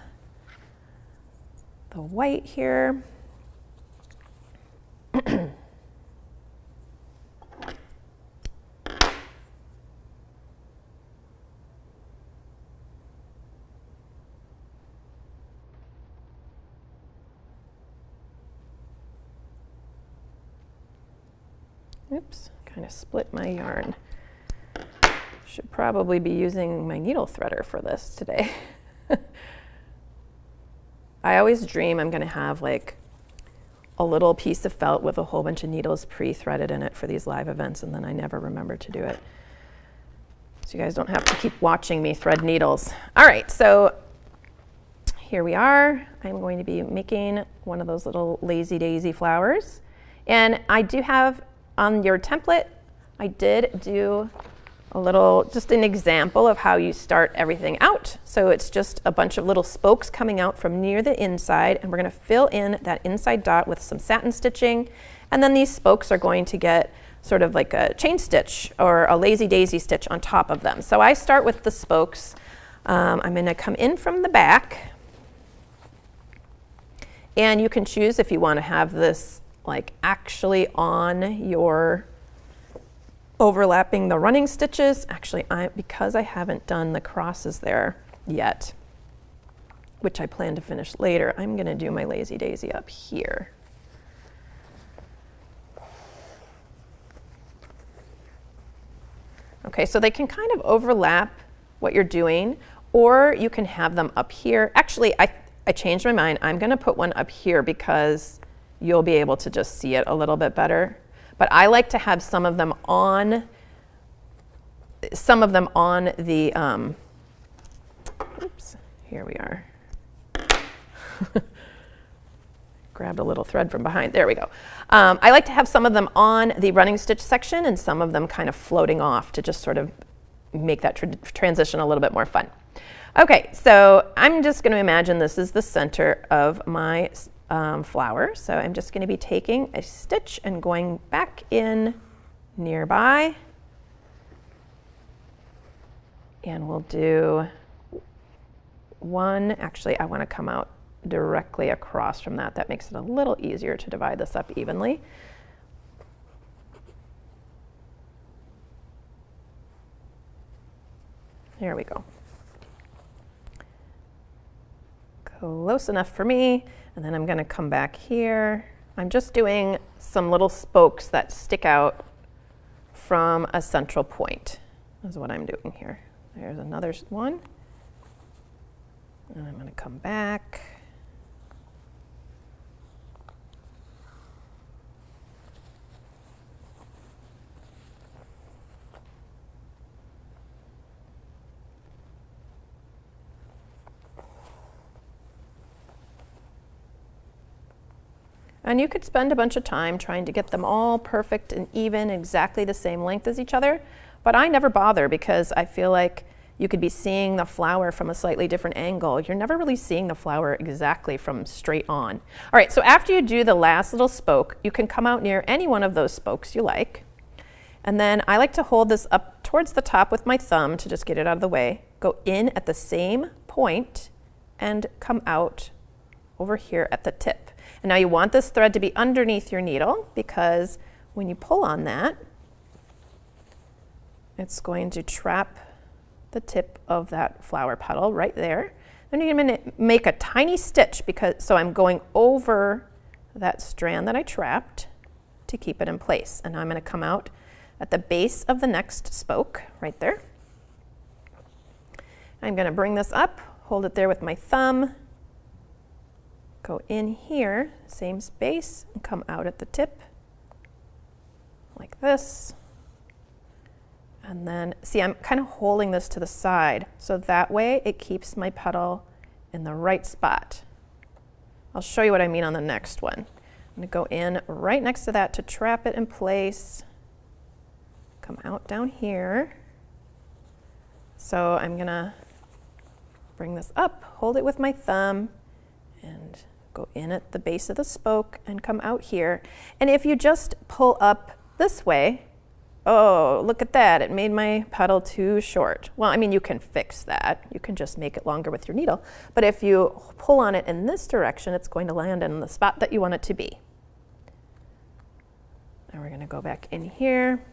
the white here. Oops, kind of split my yarn. Should probably be using my needle threader for this today. I always dream I'm gonna have like a little piece of felt with a whole bunch of needles pre-threaded in it for these live events, and then I never remember to do it. So you guys don't have to keep watching me thread needles. All right, so here we are. I'm going to be making one of those little lazy daisy flowers. And I do have on your template, I did do a little, just an example of how you start everything out. So it's just a bunch of little spokes coming out from near the inside, and we're gonna fill in that inside dot with some satin stitching. And then these spokes are going to get sort of like a chain stitch or a lazy daisy stitch on top of them. So I start with the spokes. I'm gonna come in from the back, and you can choose if you wanna have this like actually on your overlapping the running stitches. Actually, because I haven't done the crosses there yet, which I plan to finish later, I'm gonna do my lazy daisy up here. Okay, so they can kind of overlap what you're doing, or you can have them up here. Actually, I changed my mind. I'm gonna put one up here because you'll be able to just see it a little bit better. But I like to have some of them on the, oops, here we are. Grabbed a little thread from behind, there we go. I like to have some of them on the running stitch section and some of them kind of floating off to just sort of make that transition a little bit more fun. Okay, so I'm just gonna imagine this is the center of my flower. So I'm just going to be taking a stitch and going back in nearby, and we'll do one. Actually, I want to come out directly across from that. That makes it a little easier to divide this up evenly. There we go. Close enough for me. And then I'm going to come back here. I'm just doing some little spokes that stick out from a central point. That's what I'm doing here. There's another one. And I'm going to come back. And you could spend a bunch of time trying to get them all perfect and even, exactly the same length as each other, but I never bother because I feel like you could be seeing the flower from a slightly different angle. You're never really seeing the flower exactly from straight on. All right, so after you do the last little spoke, you can come out near any one of those spokes you like. And then I like to hold this up towards the top with my thumb to just get it out of the way, go in at the same point and come out over here at the tip. And now you want this thread to be underneath your needle because when you pull on that, it's going to trap the tip of that flower petal right there. Then you're going to make a tiny stitch so I'm going over that strand that I trapped to keep it in place. And now I'm going to come out at the base of the next spoke right there. I'm going to bring this up, hold it there with my thumb, go in here, same space, and come out at the tip like this. And then, see, I'm kind of holding this to the side, so that way it keeps my petal in the right spot. I'll show you what I mean on the next one. I'm gonna go in right next to that to trap it in place. Come out down here. So I'm gonna bring this up, hold it with my thumb, and go in at the base of the spoke and come out here. And if you just pull up this way, oh, look at that, it made my puddle too short. Well, I mean, you can fix that. You can just make it longer with your needle. But if you pull on it in this direction, it's going to land in the spot that you want it to be. Now we're going to go back in here.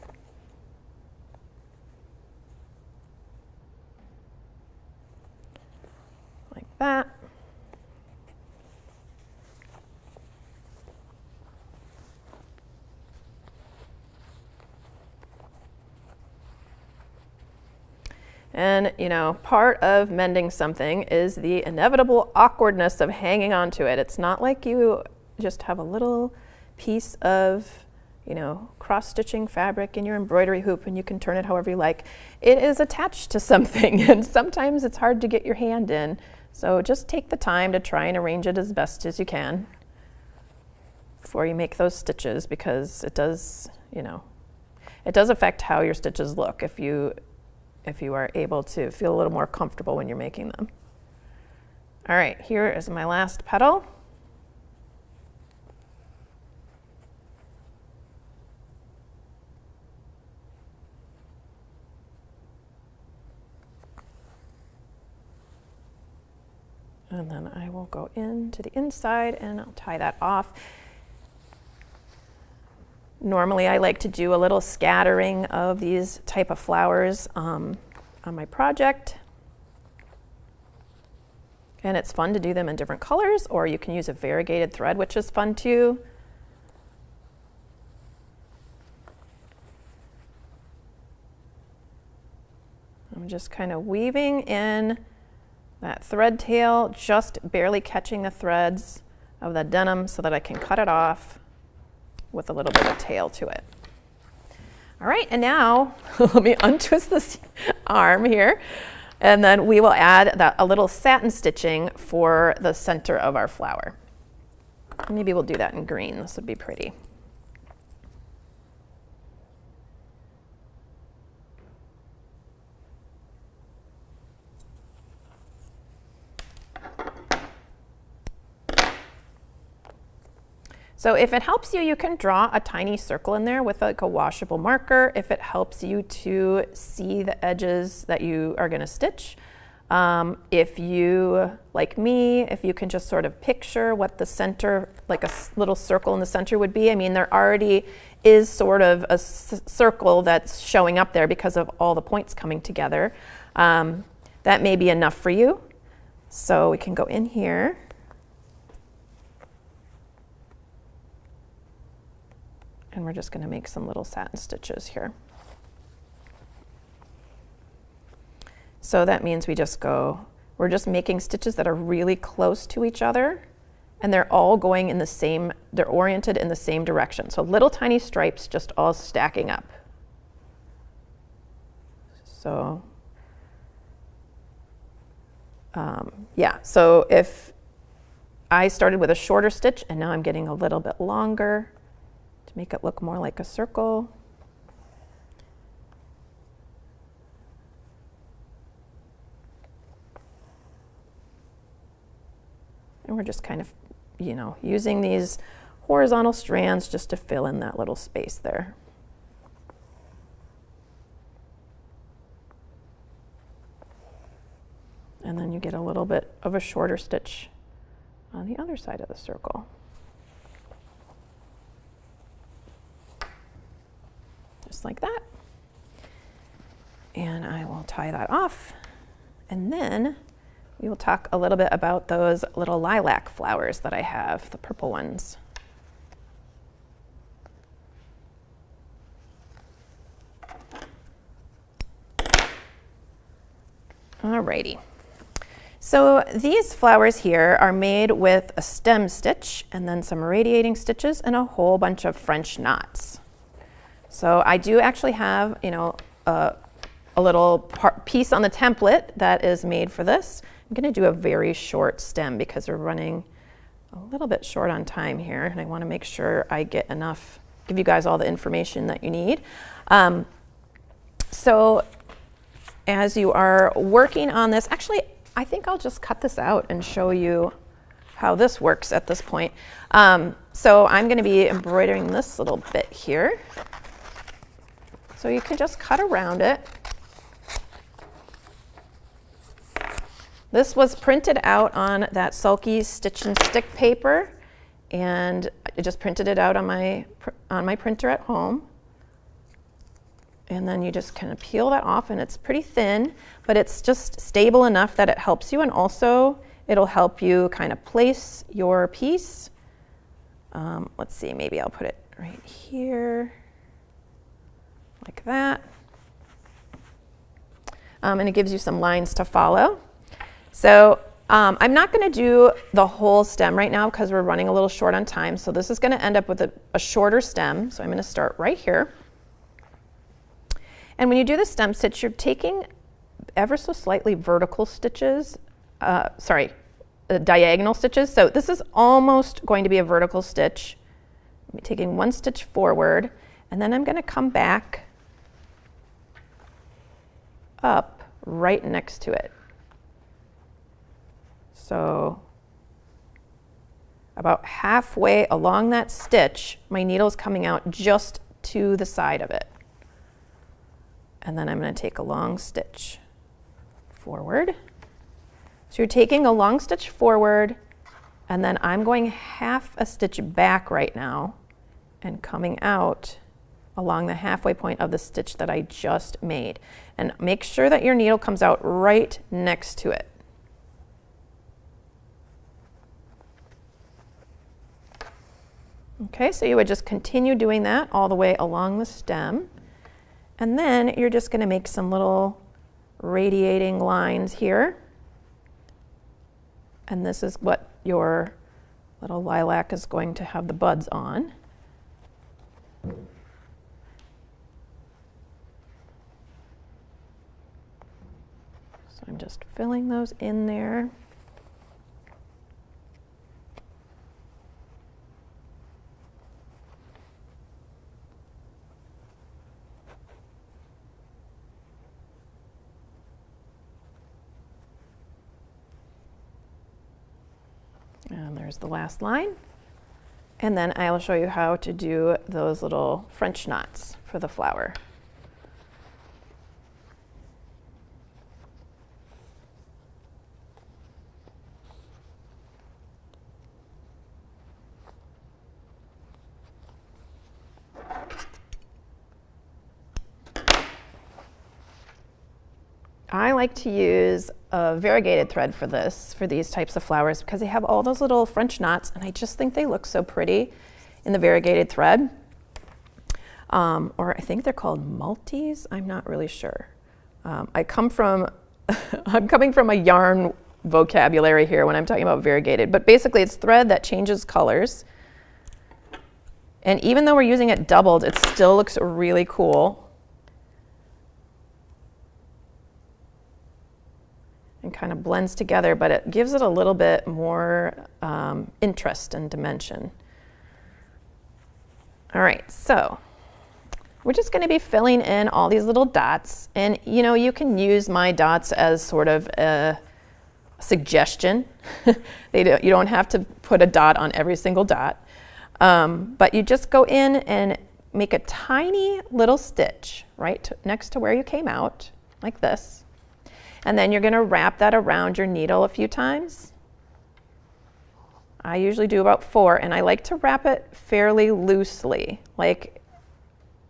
Like that. And, you know, part of mending something is the inevitable awkwardness of hanging on to it. It's not like you just have a little piece of, you know, cross-stitching fabric in your embroidery hoop and you can turn it however you like. It is attached to something, and sometimes it's hard to get your hand in. So just take the time to try and arrange it as best as you can before you make those stitches, because it does, you know, it does affect how your stitches look if you are able to feel a little more comfortable when you're making them. All right, here is my last petal. And then I will go into the inside and I'll tie that off. Normally I like to do a little scattering of these type of flowers on my project. And it's fun to do them in different colors, or you can use a variegated thread, which is fun too. I'm just kind of weaving in that thread tail, just barely catching the threads of the denim so that I can cut it off with a little bit of tail to it. All right, and now let me untwist this arm here, and then we will add a little satin stitching for the center of our flower. Maybe we'll do that in green. This would be pretty. So if it helps you, you can draw a tiny circle in there with like a washable marker if it helps you to see the edges that you are going to stitch. If you, like me, if you can just sort of picture what the center, like a little circle in the center would be. I mean, there already is sort of a circle that's showing up there because of all the points coming together. That may be enough for you. So we can go in here. And we're just going to make some little satin stitches here. So that means we're just making stitches that are really close to each other, and they're all going in the same, they're oriented in the same direction. So little tiny stripes just all stacking up. So yeah, so if I started with a shorter stitch and now I'm getting a little bit longer, make it look more like a circle. And we're just kind of, you know, using these horizontal strands just to fill in that little space there. And then you get a little bit of a shorter stitch on the other side of the circle. Just like that. And I will tie that off. And then we will talk a little bit about those little lilac flowers that I have, the purple ones. Alrighty. So these flowers here are made with a stem stitch and then some radiating stitches and a whole bunch of French knots. So I do actually have, you know, a little piece on the template that is made for this. I'm going to do a very short stem because we're running a little bit short on time here, and I want to make sure I get enough, give you guys all the information that you need. So as you are working on this, actually, I think I'll just cut this out and show you how this works at this point. So I'm going to be embroidering this little bit here. So you can just cut around it. This was printed out on that Sulky stitch and stick paper, and I just printed it out on my printer at home. And then you just kind of peel that off, and it's pretty thin, but it's just stable enough that it helps you, and also it'll help you kind of place your piece. Let's see, maybe I'll put it right here, like that. And it gives you some lines to follow. So I'm not going to do the whole stem right now because we're running a little short on time. So this is going to end up with a shorter stem. So I'm going to start right here. And when you do the stem stitch, you're taking ever so slightly vertical stitches, diagonal stitches. So this is almost going to be a vertical stitch. I'm taking one stitch forward, and then I'm going to come back up right next to it. So about halfway along that stitch, my needle is coming out just to the side of it. And then I'm going to take a long stitch forward. So you're taking a long stitch forward, and then I'm going half a stitch back right now and coming out along the halfway point of the stitch that I just made. And make sure that your needle comes out right next to it. Okay, so you would just continue doing that all the way along the stem. And then you're just going to make some little radiating lines here. And this is what your little lilac is going to have the buds on. So I'm just filling those in there. And there's the last line. And then I will show you how to do those little French knots for the flower. I like to use a variegated thread for these types of flowers because they have all those little French knots, and I just think they look so pretty in the variegated thread. Or I think they're called multis, I'm not really sure. I'm coming from a yarn vocabulary here when I'm talking about variegated, but basically it's thread that changes colors. And even though we're using it doubled, it still looks really cool. And kind of blends together, but it gives it a little bit more interest and dimension. All right, so we're just going to be filling in all these little dots, and you can use my dots as sort of a suggestion. You don't have to put a dot on every single dot, but you just go in and make a tiny little stitch right next to where you came out, like this. And then you're going to wrap that around your needle a few times. I usually do about 4, and I like to wrap it fairly loosely. Like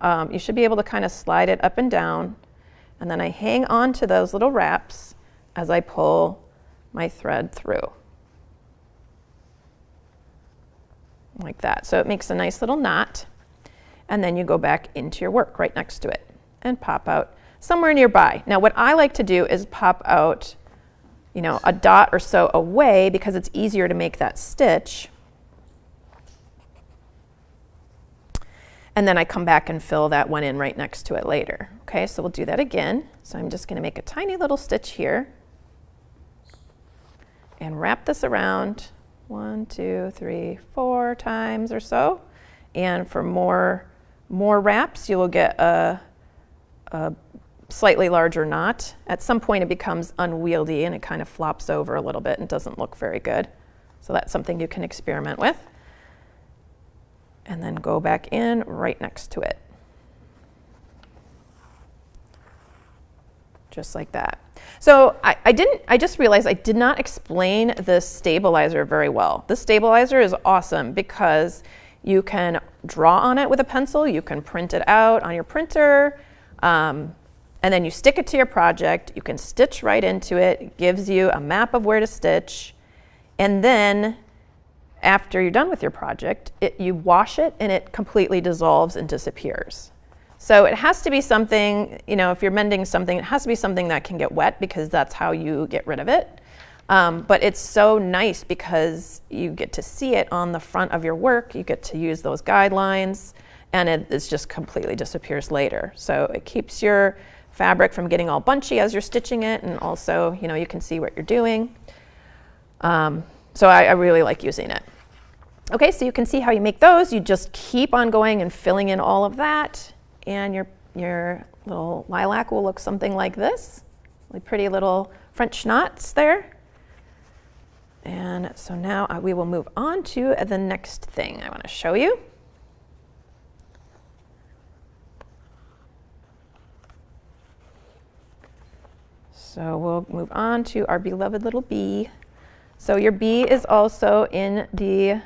you should be able to kind of slide it up and down, and then I hang on to those little wraps as I pull my thread through. Like that. So it makes a nice little knot, and then you go back into your work right next to it and pop out somewhere nearby. Now what I like to do is pop out, a dot or so away because it's easier to make that stitch. And then I come back and fill that one in right next to it later. Okay, so we'll do that again. So I'm just going to make a tiny little stitch here and wrap this around 1, 2, 3, 4 times or so. And for more wraps, you will get a slightly larger knot. At some point it becomes unwieldy and it kind of flops over a little bit and doesn't look very good. So that's something you can experiment with. And then go back in right next to it. just like that. So I just realized I did not explain this stabilizer very well. This stabilizer is awesome because you can draw on it with a pencil, you can print it out on your printer, and then you stick it to your project, you can stitch right into it, it gives you a map of where to stitch, and then after you're done with your project, you wash it and it completely dissolves and disappears. So it has to be something, you know, if you're mending something, it has to be something that can get wet because that's how you get rid of it. But it's so nice because you get to see it on the front of your work, you get to use those guidelines, and it just completely disappears later. So it keeps your fabric from getting all bunchy as you're stitching it, and also, you know, you can see what you're doing. So I really like using it. Okay, so you can see how you make those. You just keep on going and filling in all of that. And your little lilac will look something like this. Really pretty little French knots there. And so now we will move on to the next thing I want to show you. So we'll move on to our beloved little bee. So your bee is also in the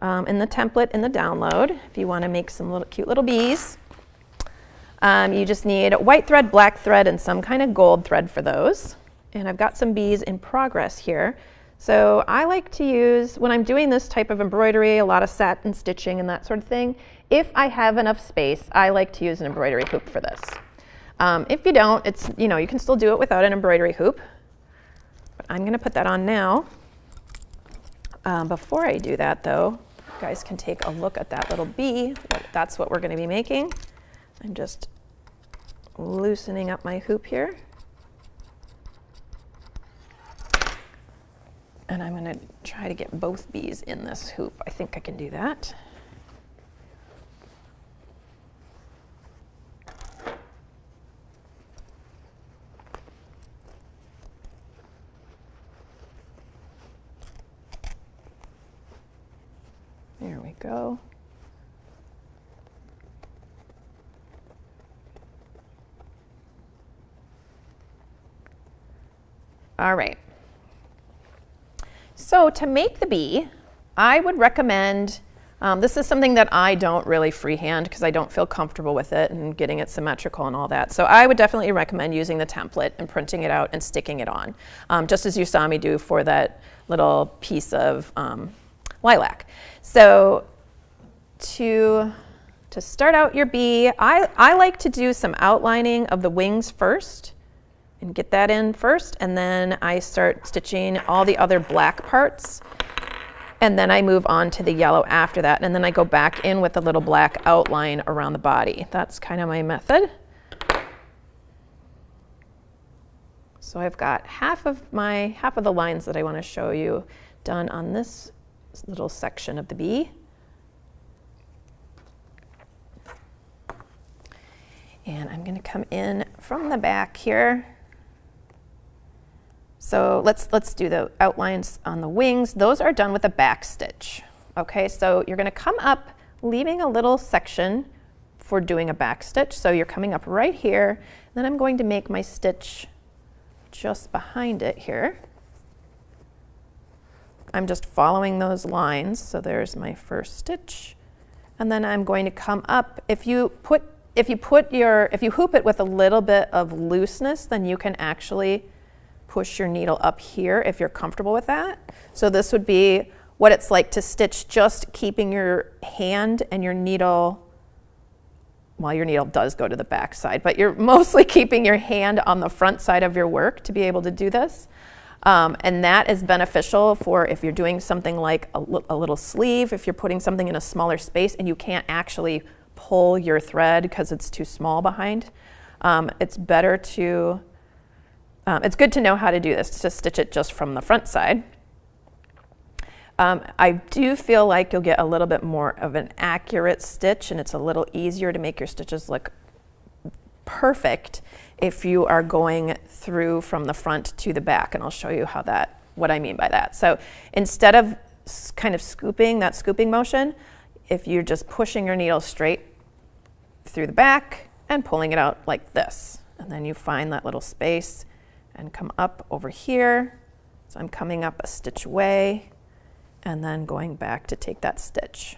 template in the download if you want to make some little cute little bees. You just need white thread, black thread, and some kind of gold thread for those. And I've got some bees in progress here. So I like to use, when I'm doing this type of embroidery, a lot of satin stitching and that sort of thing, if I have enough space, I like to use an embroidery hoop for this. If you don't, it's, you know, you can still do it without an embroidery hoop. But I'm going to put that on now. Before I do that, though, you guys can take a look at that little bee. That's what we're going to be making. I'm just loosening up my hoop here. And I'm going to try to get both bees in this hoop. I think I can do that. There we go. All right. So to make the bee, I would recommend, this is something that I don't really freehand because I don't feel comfortable with it and getting it symmetrical and all that. So I would definitely recommend using the template and printing it out and sticking it on, just as you saw me do for that little piece of lilac. So to start out your bee, I like to do some outlining of the wings first and get that in first, and then I start stitching all the other black parts, and then I move on to the yellow after that, and then I go back in with a little black outline around the body. That's kind of my method. So I've got half of the lines that I want to show you done on this little section of the bee. And I'm going to come in from the back here. So let's do the outlines on the wings. Those are done with a back stitch. Okay, so you're going to come up, leaving a little section for doing a back stitch. So you're coming up right here. Then I'm going to make my stitch just behind it here. I'm just following those lines. So there's my first stitch. And then I'm going to come up. If you hoop it with a little bit of looseness, then you can actually push your needle up here if you're comfortable with that. So this would be what it's like to stitch just keeping your hand and your needle, well, your needle does go to the back side, but you're mostly keeping your hand on the front side of your work to be able to do this. And that is beneficial for if you're doing something like a little sleeve, if you're putting something in a smaller space and you can't actually pull your thread because it's too small behind. It's better to, it's good to know how to do this, to stitch it just from the front side. I do feel like you'll get a little bit more of an accurate stitch, and it's a little easier to make your stitches look perfect if you are going through from the front to the back, and I'll show you what I mean by that. So instead of kind of scooping, that scooping motion, if you're just pushing your needle straight through the back and pulling it out like this, and then you find that little space and come up over here. So I'm coming up a stitch away and then going back to take that stitch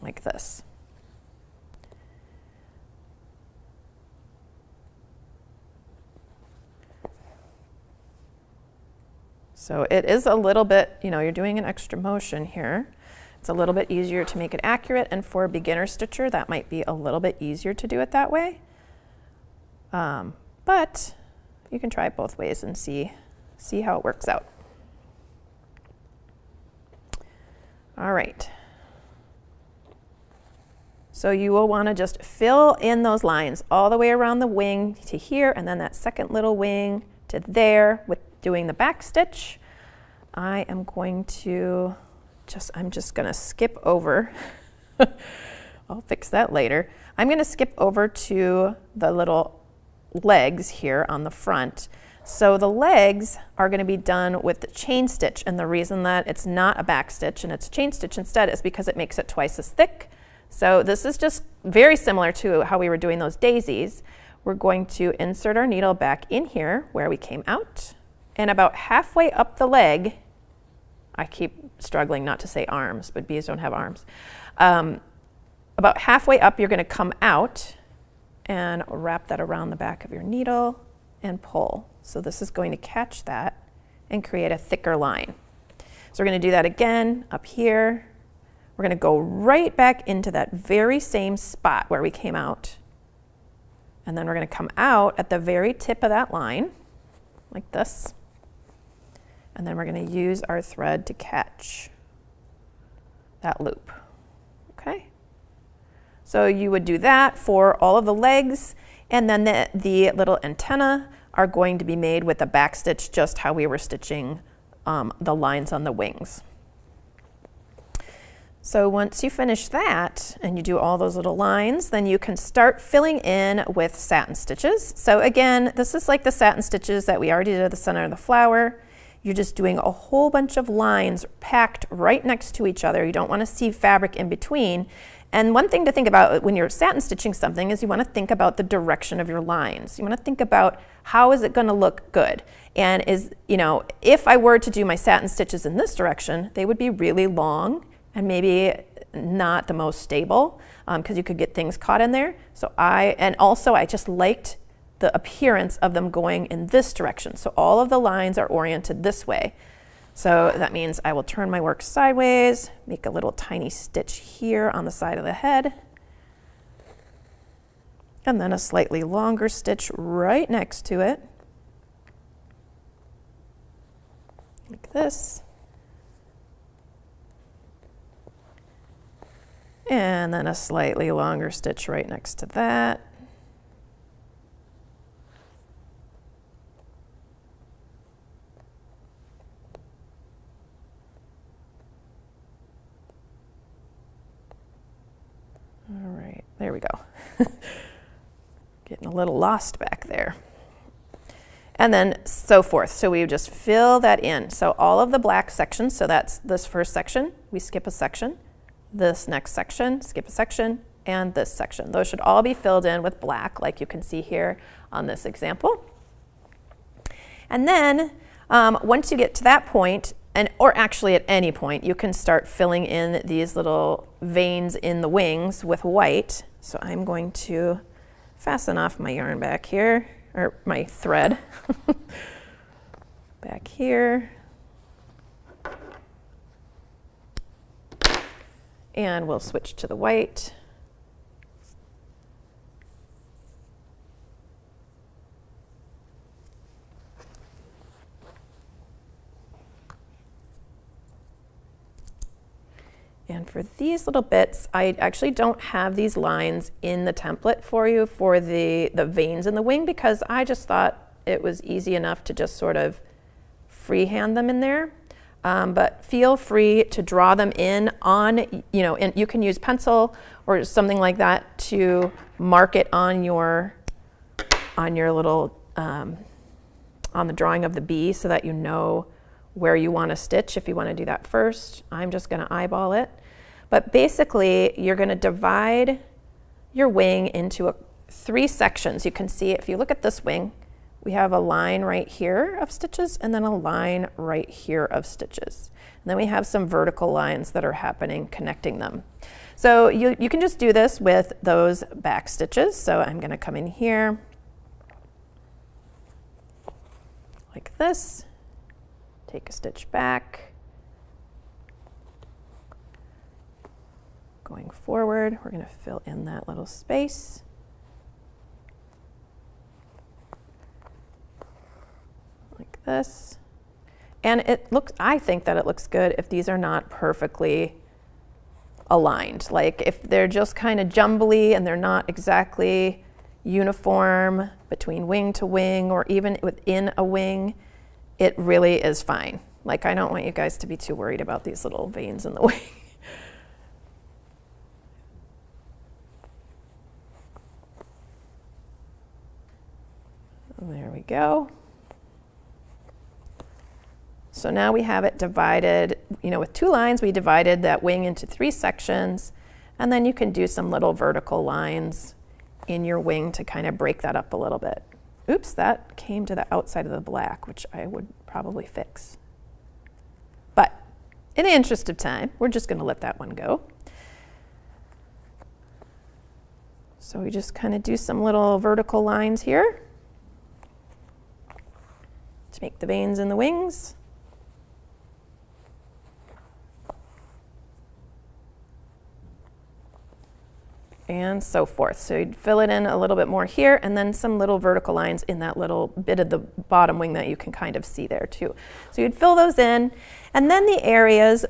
like this. So it is a little bit, you know, you're doing an extra motion here. It's a little bit easier to make it accurate, and for a beginner stitcher, that might be a little bit easier to do it that way. But you can try it both ways and see how it works out. All right. So you will want to just fill in those lines all the way around the wing to here, and then that second little wing to there with doing the back stitch. I am going to I'm just going to skip over. I'll fix that later. I'm going to skip over to the little legs here on the front. So the legs are going to be done with the chain stitch, and the reason that it's not a back stitch and it's a chain stitch instead is because it makes it twice as thick. So this is just very similar to how we were doing those daisies. We're going to insert our needle back in here where we came out, and about halfway up the leg, I keep struggling not to say arms, but bees don't have arms. About halfway up, you're going to come out and wrap that around the back of your needle and pull. So this is going to catch that and create a thicker line. So we're going to do that again up here. We're going to go right back into that very same spot where we came out. And then we're going to come out at the very tip of that line, like this. And then we're going to use our thread to catch that loop. Okay? So you would do that for all of the legs, and then the little antenna are going to be made with a back stitch, just how we were stitching the lines on the wings. So once you finish that and you do all those little lines, then you can start filling in with satin stitches. So again, this is like the satin stitches that we already did at the center of the flower. You're just doing a whole bunch of lines packed right next to each other. You don't want to see fabric in between. And one thing to think about when you're satin stitching something is you want to think about the direction of your lines. You want to think about how is it going to look good. And if I were to do my satin stitches in this direction, they would be really long and maybe not the most stable because you could get things caught in there. So I just liked the appearance of them going in this direction. So all of the lines are oriented this way. So that means I will turn my work sideways, make a little tiny stitch here on the side of the head, and then a slightly longer stitch right next to it, like this. And then a slightly longer stitch right next to that. All right, there we go. Getting a little lost back there. And then so forth. So we just fill that in. So all of the black sections, so that's this first section, we skip a section. This next section, skip a section, and this section. Those should all be filled in with black, like you can see here on this example. And then once you get to that point, or actually at any point, you can start filling in these little veins in the wings with white. So I'm going to fasten off my yarn back here, or my thread back here. And we'll switch to the white. And for these little bits, I actually don't have these lines in the template for you for the veins in the wing because I just thought it was easy enough to just sort of freehand them in there. But feel free to draw them in on, and you can use pencil or something like that to mark it on your little, on the drawing of the bee so that you know where you want to stitch if you want to do that first. I'm just going to eyeball it. But basically, you're going to divide your wing into 3 sections. You can see if you look at this wing, we have a line right here of stitches and then a line right here of stitches. And then we have some vertical lines that are happening connecting them. So you can just do this with those back stitches. So I'm going to come in here like this, take a stitch back. Going forward, we're going to fill in that little space. Like this. And I think that it looks good if these are not perfectly aligned. Like if they're just kind of jumbly and they're not exactly uniform between wing to wing or even within a wing, it really is fine. Like I don't want you guys to be too worried about these little veins in the wing. There we go. So now we have it divided, with 2 lines, we divided that wing into 3 sections, and then you can do some little vertical lines in your wing to kind of break that up a little bit. Oops, that came to the outside of the black, which I would probably fix. But in the interest of time, we're just going to let that one go. So we just kind of do some little vertical lines here to make the veins in the wings. And so forth. So you'd fill it in a little bit more here and then some little vertical lines in that little bit of the bottom wing that you can kind of see there too. So you'd fill those in, and then the areas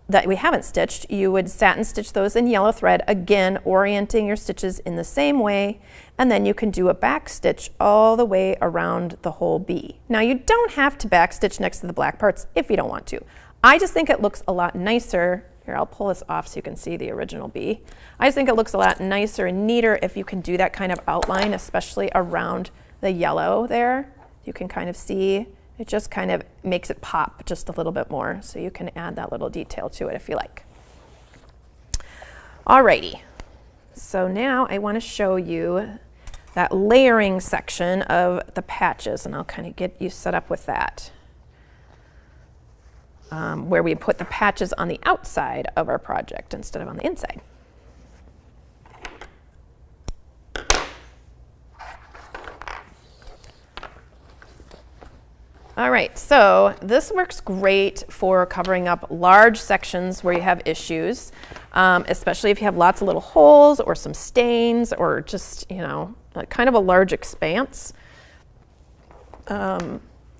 that we haven't stitched, you would satin stitch those in yellow thread, again orienting your stitches in the same way, and then you can do a back stitch all the way around the whole bee. Now you don't have to back stitch next to the black parts if you don't want to. I just think it looks a lot nicer. Here, I'll pull this off so you can see the original bee. I just think it looks a lot nicer and neater if you can do that kind of outline, especially around the yellow there. You can kind of see, it just kind of makes it pop just a little bit more, so you can add that little detail to it if you like. Alrighty, so now I want to show you that layering section of the patches, and I'll kind of get you set up with that. Where we put the patches on the outside of our project instead of on the inside. All right, so this works great for covering up large sections where you have issues, especially if you have lots of little holes or some stains or just, kind of a large expanse.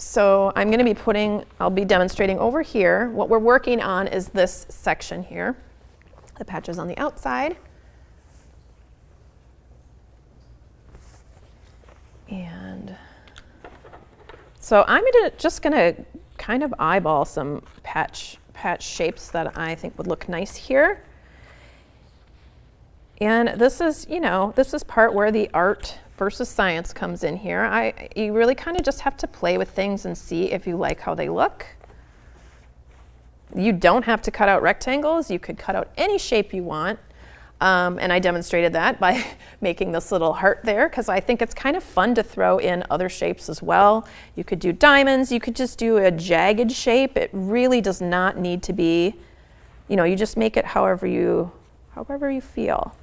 So I'm going to be I'll be demonstrating over here. What we're working on is this section here, the patches on the outside. And so I'm just going to kind of eyeball some patch shapes that I think would look nice here. And this is, this is part where the art versus science comes in here. You really kind of just have to play with things and see if you like how they look. You don't have to cut out rectangles. You could cut out any shape you want. And I demonstrated that by making this little heart there, because I think it's kind of fun to throw in other shapes as well. You could do diamonds. You could just do a jagged shape. It really does not need to be, you just make it however you feel.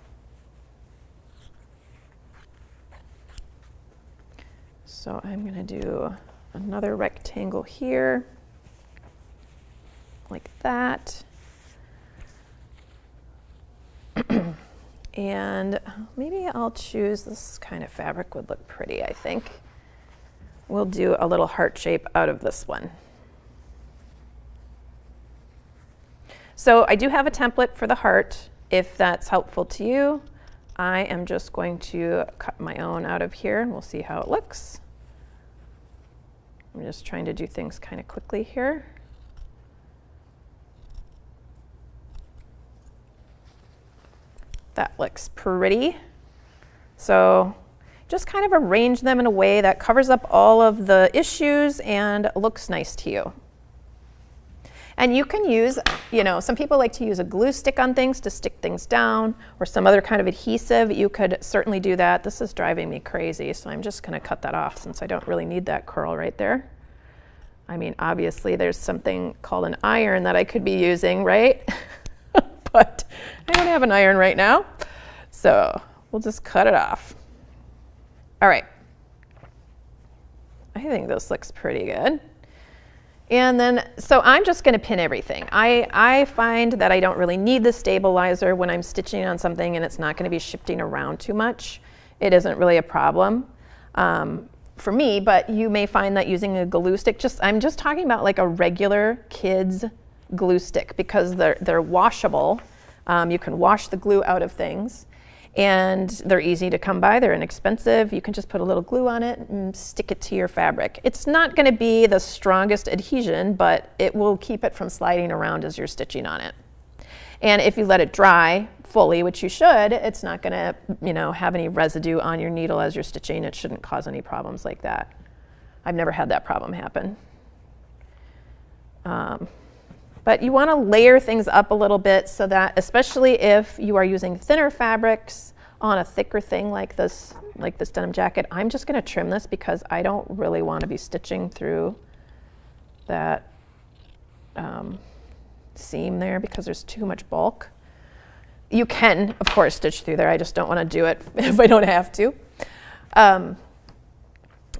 So I'm going to do another rectangle here, like that. And maybe I'll choose this kind of fabric would look pretty, I think. We'll do a little heart shape out of this one. So I do have a template for the heart, if that's helpful to you. I am just going to cut my own out of here and we'll see how it looks. I'm just trying to do things kind of quickly here. That looks pretty. So just kind of arrange them in a way that covers up all of the issues and looks nice to you. And you can use, you know, some people like to use a glue stick on things to stick things down, or some other kind of adhesive. You could certainly do that. This is driving me crazy, so I'm just going to cut that off since I don't really need that curl right there. I mean, obviously there's something called an iron that I could be using, right? But I don't have an iron right now, so we'll just cut it off. All right. I think this looks pretty good. And then, so I'm just going to pin everything. I find that I don't really need the stabilizer when I'm stitching on something and it's not going to be shifting around too much. It isn't really a problem for me, but you may find that using a glue stick, I'm just talking about like a regular kid's glue stick, because they're washable. You can wash the glue out of things. And they're easy to come by, they're inexpensive. You can just put a little glue on it and stick it to your fabric. It's not going to be the strongest adhesion, but it will keep it from sliding around as you're stitching on it. And if you let it dry fully, which you should, it's not going to, you know, have any residue on your needle as you're stitching. It shouldn't cause any problems like that. I've never had that problem happen. But you want to layer things up a little bit so that, especially if you are using thinner fabrics on a thicker thing like this denim jacket, I'm just going to trim this because I don't really want to be stitching through that seam there because there's too much bulk. You can, of course, stitch through there. I just don't want to do it if I don't have to. All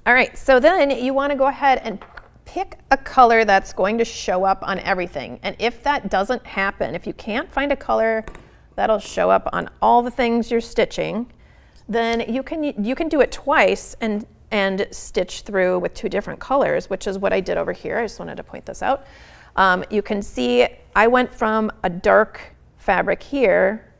right, so then you want to go ahead and pick a color that's going to show up on everything. And if that doesn't happen, if you can't find a color that'll show up on all the things you're stitching, then you can do it twice and stitch through with two different colors, which is what I did over here. I just wanted to point this out. You can see I went from a dark fabric here,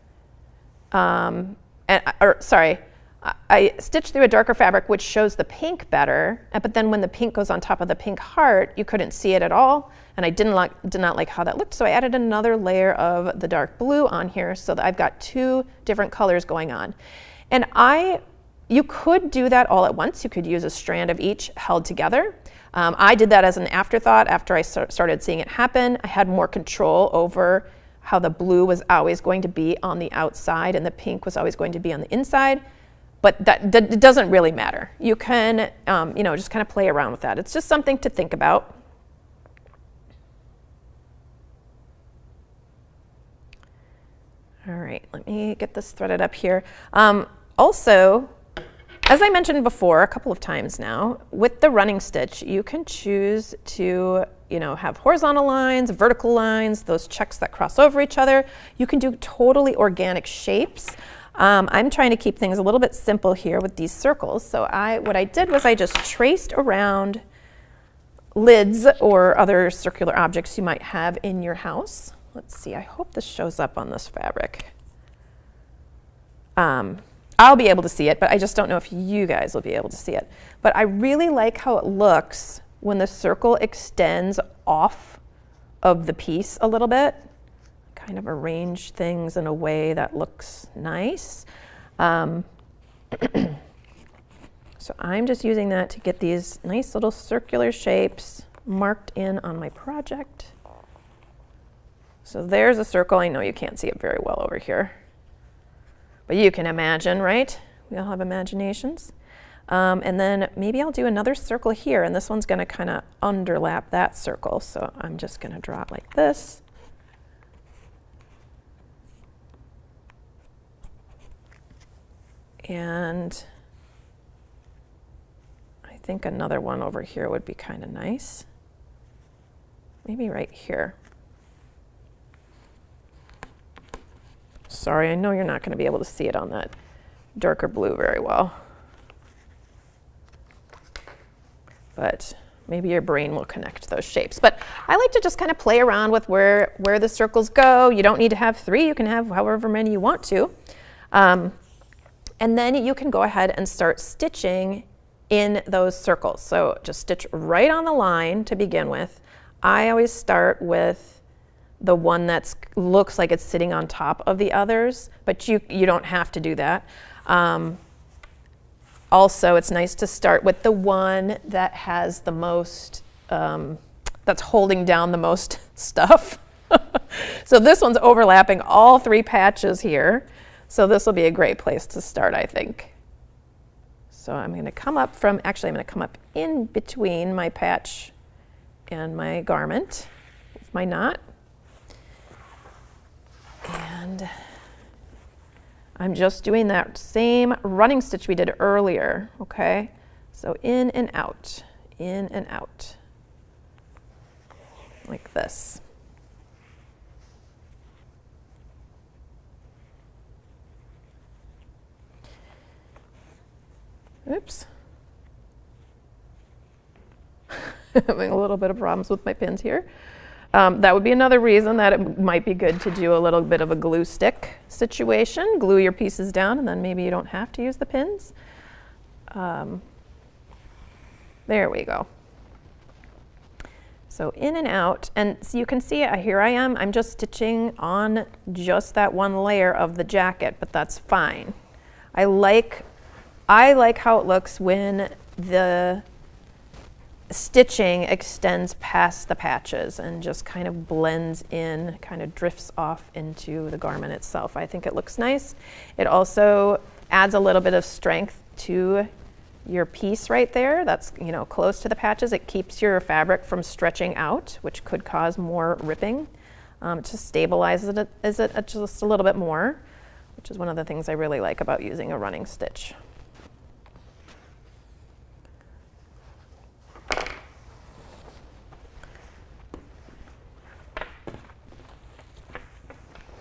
I stitched through a darker fabric which shows the pink better, but then when the pink goes on top of the pink heart, you couldn't see it at all, and I did not like how that looked, so I added another layer of the dark blue on here so that I've got two different colors going on. And you could do that all at once. You could use a strand of each held together. I did that as an afterthought after I started seeing it happen. I had more control over how the blue was always going to be on the outside and the pink was always going to be on the inside. But that doesn't really matter. You can, you know, just kind of play around with that. It's just something to think about. All right, let me get this threaded up here. Also, as I mentioned before a couple of times now, with the running stitch, you can choose to, you know, have horizontal lines, vertical lines, those checks that cross over each other. You can do totally organic shapes. I'm trying to keep things a little bit simple here with these circles. So what I did was I just traced around lids or other circular objects you might have in your house. Let's see, I hope this shows up on this fabric. I'll be able to see it, but I just don't know if you guys will be able to see it. But I really like how it looks when the circle extends off of the piece a little bit. Kind of arrange things in a way that looks nice. So I'm just using that to get these nice little circular shapes marked in on my project. So there's a circle. I know you can't see it very well over here, but you can imagine, right? We all have imaginations. And then maybe I'll do another circle here, and this one's going to kind of underlap that circle. So I'm just going to draw it like this. And I think another one over here would be kind of nice. Maybe right here. Sorry, I know you're not going to be able to see it on that darker blue very well. But maybe your brain will connect those shapes. But I like to just kind of play around with where the circles go. You don't need to have 3. You can have however many you want to. And then you can go ahead and start stitching in those circles. So just stitch right on the line to begin with. I always start with the one that looks like it's sitting on top of the others, but you don't have to do that. Also, it's nice to start with the one that has the most, that's holding down the most stuff. So this one's overlapping all 3 patches here. So this will be a great place to start, I think. So I'm going to come up from, actually I'm going to come up in between my patch and my garment with my knot. And I'm just doing that same running stitch we did earlier, okay? So in and out, like this. Oops. Having a little bit of problems with my pins here. That would be another reason that it might be good to do a little bit of a glue stick situation. Glue your pieces down and then maybe you don't have to use the pins. There we go. So in and out, and so you can see here I am, I'm just stitching on just that one layer of the jacket, but that's fine. I like how it looks when the stitching extends past the patches and just kind of blends in, kind of drifts off into the garment itself. I think it looks nice. It also adds a little bit of strength to your piece right there. That's, you know, close to the patches. It keeps your fabric from stretching out, which could cause more ripping. It just stabilizes it just a little bit more, which is one of the things I really like about using a running stitch.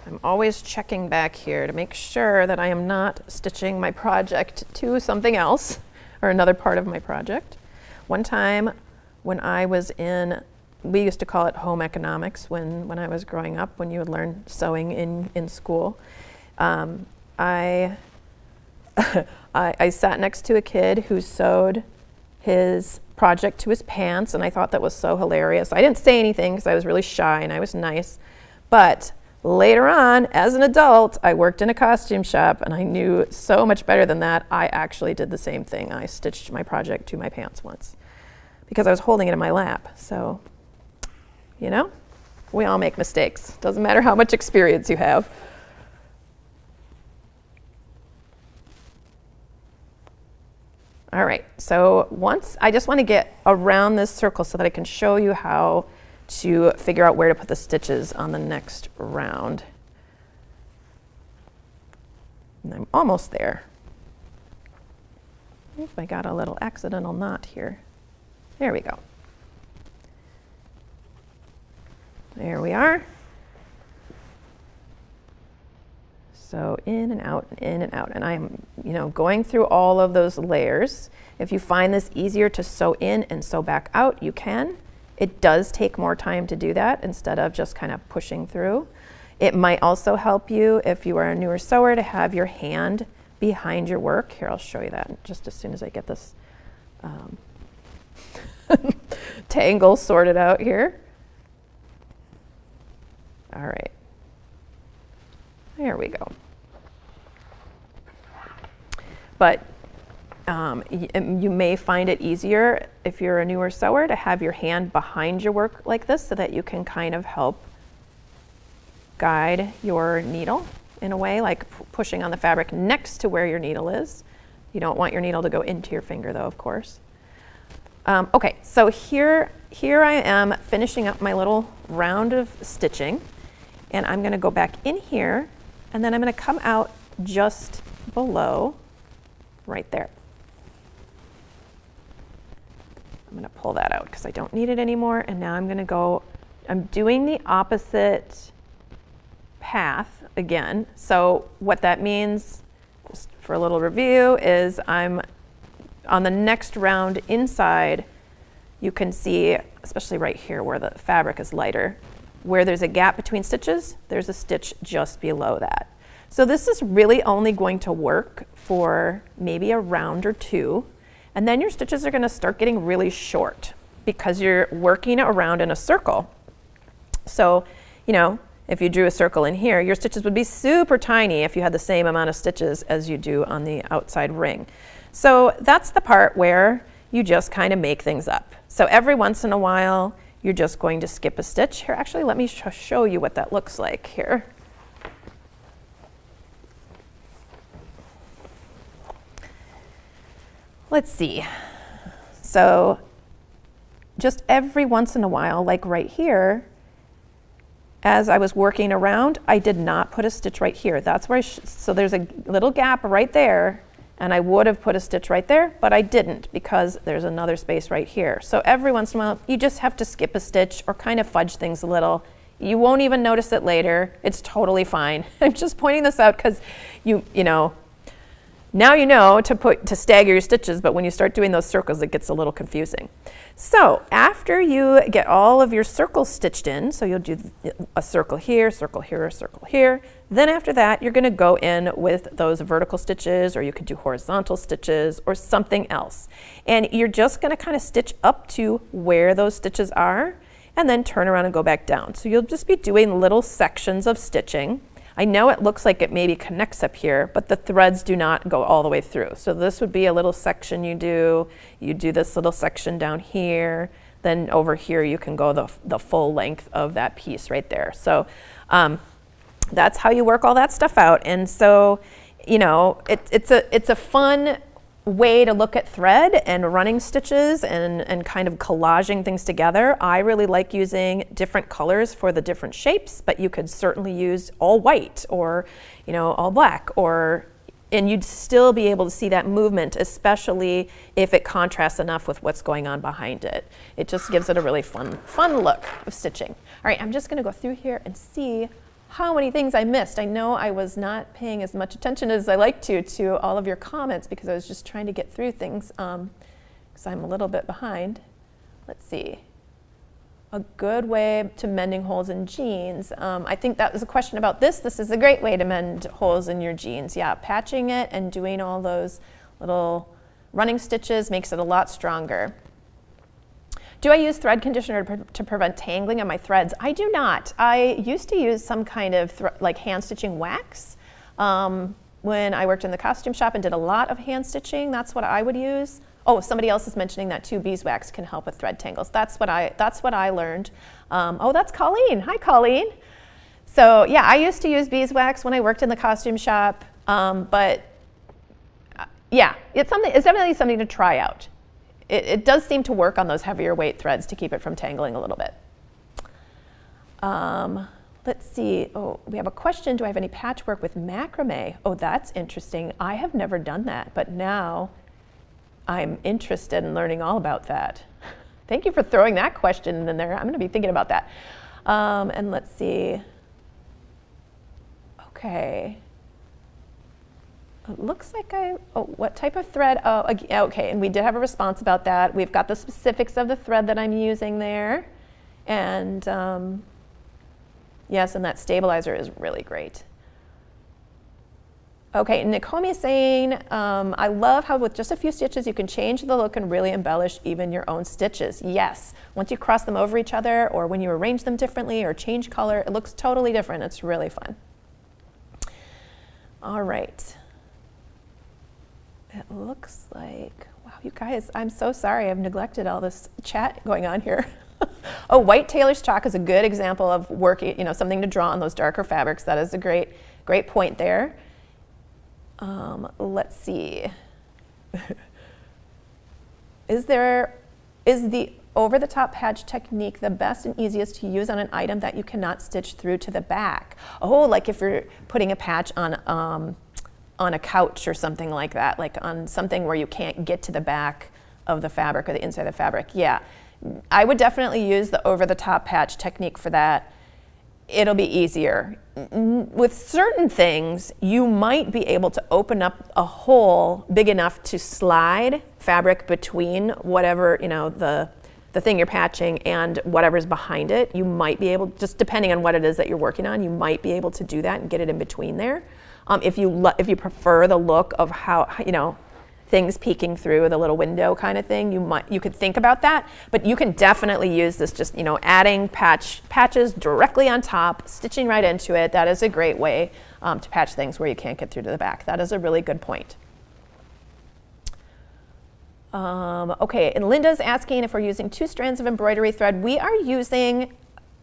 I'm always checking back here to make sure that I am not stitching my project to something else or another part of my project. One time when I was we used to call it home economics when I was growing up, when you would learn sewing in school. I sat next to a kid who sewed his project to his pants, and I thought that was so hilarious. I didn't say anything because I was really shy and I was nice, but later on, as an adult, I worked in a costume shop and I knew so much better than that. I actually did the same thing. I stitched my project to my pants once because I was holding it in my lap. So, you know, we all make mistakes. Doesn't matter how much experience you have. All right, so I just want to get around this circle so that I can show you how to figure out where to put the stitches on the next round. And I'm almost there. I got a little accidental knot here. There we go. There we are. So in and out, in and out. And I'm, going through all of those layers. If you find this easier to sew in and sew back out, you can. It does take more time to do that instead of just kind of pushing through. It might also help you, if you are a newer sewer, to have your hand behind your work. Here, I'll show you that just as soon as I get this tangle sorted out here. All right. There we go. But you may find it easier if you're a newer sewer to have your hand behind your work like this so that you can kind of help guide your needle in a way, like pushing on the fabric next to where your needle is. You don't want your needle to go into your finger though, of course. Okay, so here I am finishing up my little round of stitching, and I'm gonna go back in here, and then I'm gonna come out just below right there. I'm gonna pull that out because I don't need it anymore, and now I'm doing the opposite path again. So what that means, just for a little review, is I'm on the next round inside. You can see, especially right here where the fabric is lighter, where there's a gap between stitches, there's a stitch just below that. So this is really only going to work for maybe a round or two, and then your stitches are going to start getting really short because you're working around in a circle. So, if you drew a circle in here, your stitches would be super tiny if you had the same amount of stitches as you do on the outside ring. So that's the part where you just kind of make things up. So every once in a while, you're just going to skip a stitch. Here, actually, let me show you what that looks like here. Let's see. So just every once in a while, like right here, as I was working around, I did not put a stitch right here. That's where so there's a little gap right there, and I would have put a stitch right there, but I didn't because there's another space right here. So every once in a while, you just have to skip a stitch or kind of fudge things a little. You won't even notice it later. It's totally fine. I'm just pointing this out because you know, now you know to stagger your stitches, but when you start doing those circles, it gets a little confusing. So after you get all of your circles stitched in, so you'll do a circle here, a circle here, a circle here. Then after that, you're gonna go in with those vertical stitches, or you could do horizontal stitches or something else. And you're just gonna kind of stitch up to where those stitches are and then turn around and go back down. So you'll just be doing little sections of stitching. I know it looks like it maybe connects up here, but the threads do not go all the way through. So this would be a little section you do this little section down here, then over here you can go the full length of that piece right there. So that's how you work all that stuff out. And so, you know, it's a fun way to look at thread and running stitches and kind of collaging things together. I really like using different colors for the different shapes, but you could certainly use all white or, you know, all black, and you'd still be able to see that movement, especially if it contrasts enough with what's going on behind it. It just gives it a really fun look of stitching. All right, I'm just gonna go through here and see how many things I missed. I know I was not paying as much attention as I like to all of your comments because I was just trying to get through things because I'm a little bit behind. Let's see. A good way to mending holes in jeans. I think that was a question about this. This is a great way to mend holes in your jeans. Yeah, patching it and doing all those little running stitches makes it a lot stronger. Do I use thread conditioner to prevent tangling on my threads? I do not. I used to use some kind of like hand stitching wax. When I worked in the costume shop and did a lot of hand stitching, that's what I would use. Oh, somebody else is mentioning that too, beeswax can help with thread tangles. That's what I learned. Oh, that's Colleen. Hi, Colleen. So yeah, I used to use beeswax when I worked in the costume shop, but yeah, it's definitely something to try out. It does seem to work on those heavier weight threads to keep it from tangling a little bit. Let's see. Oh, we have a question. Do I have any patchwork with macrame? Oh, that's interesting. I have never done that, but now I'm interested in learning all about that. Thank you for throwing that question in there. I'm going to be thinking about that. And let's see. Okay. It looks like what type of thread? Oh, okay, and we did have a response about that. We've got the specifics of the thread that I'm using there. And yes, and that stabilizer is really great. Okay, Nakomi is saying, I love how with just a few stitches you can change the look and really embellish even your own stitches. Yes, once you cross them over each other or when you arrange them differently or change color, it looks totally different. It's really fun. All right. It looks like, wow, you guys, I'm so sorry I've neglected all this chat going on here. Oh, white tailor's chalk is a good example of working, you know, something to draw on those darker fabrics. That is a great point there. Let's see. Is the over-the-top patch technique the best and easiest to use on an item that you cannot stitch through to the back? Oh, like if you're putting a patch on a couch or something like that, like on something where you can't get to the back of the fabric or the inside of the fabric. Yeah, I would definitely use the over-the-top patch technique for that. It'll be easier. With certain things, you might be able to open up a hole big enough to slide fabric between whatever, you know, the thing you're patching and whatever's behind it. You might be able, just depending on what it is that you're working on, you might be able to do that and get it in between there. If you prefer the look of how, you know, things peeking through the little window kind of thing, you could think about that, but you can definitely use this just, you know, adding patches directly on top, stitching right into it. That is a great way to patch things where you can't get through to the back. That is a really good point. Okay, and Linda's asking if we're using 2 strands of embroidery thread. We are using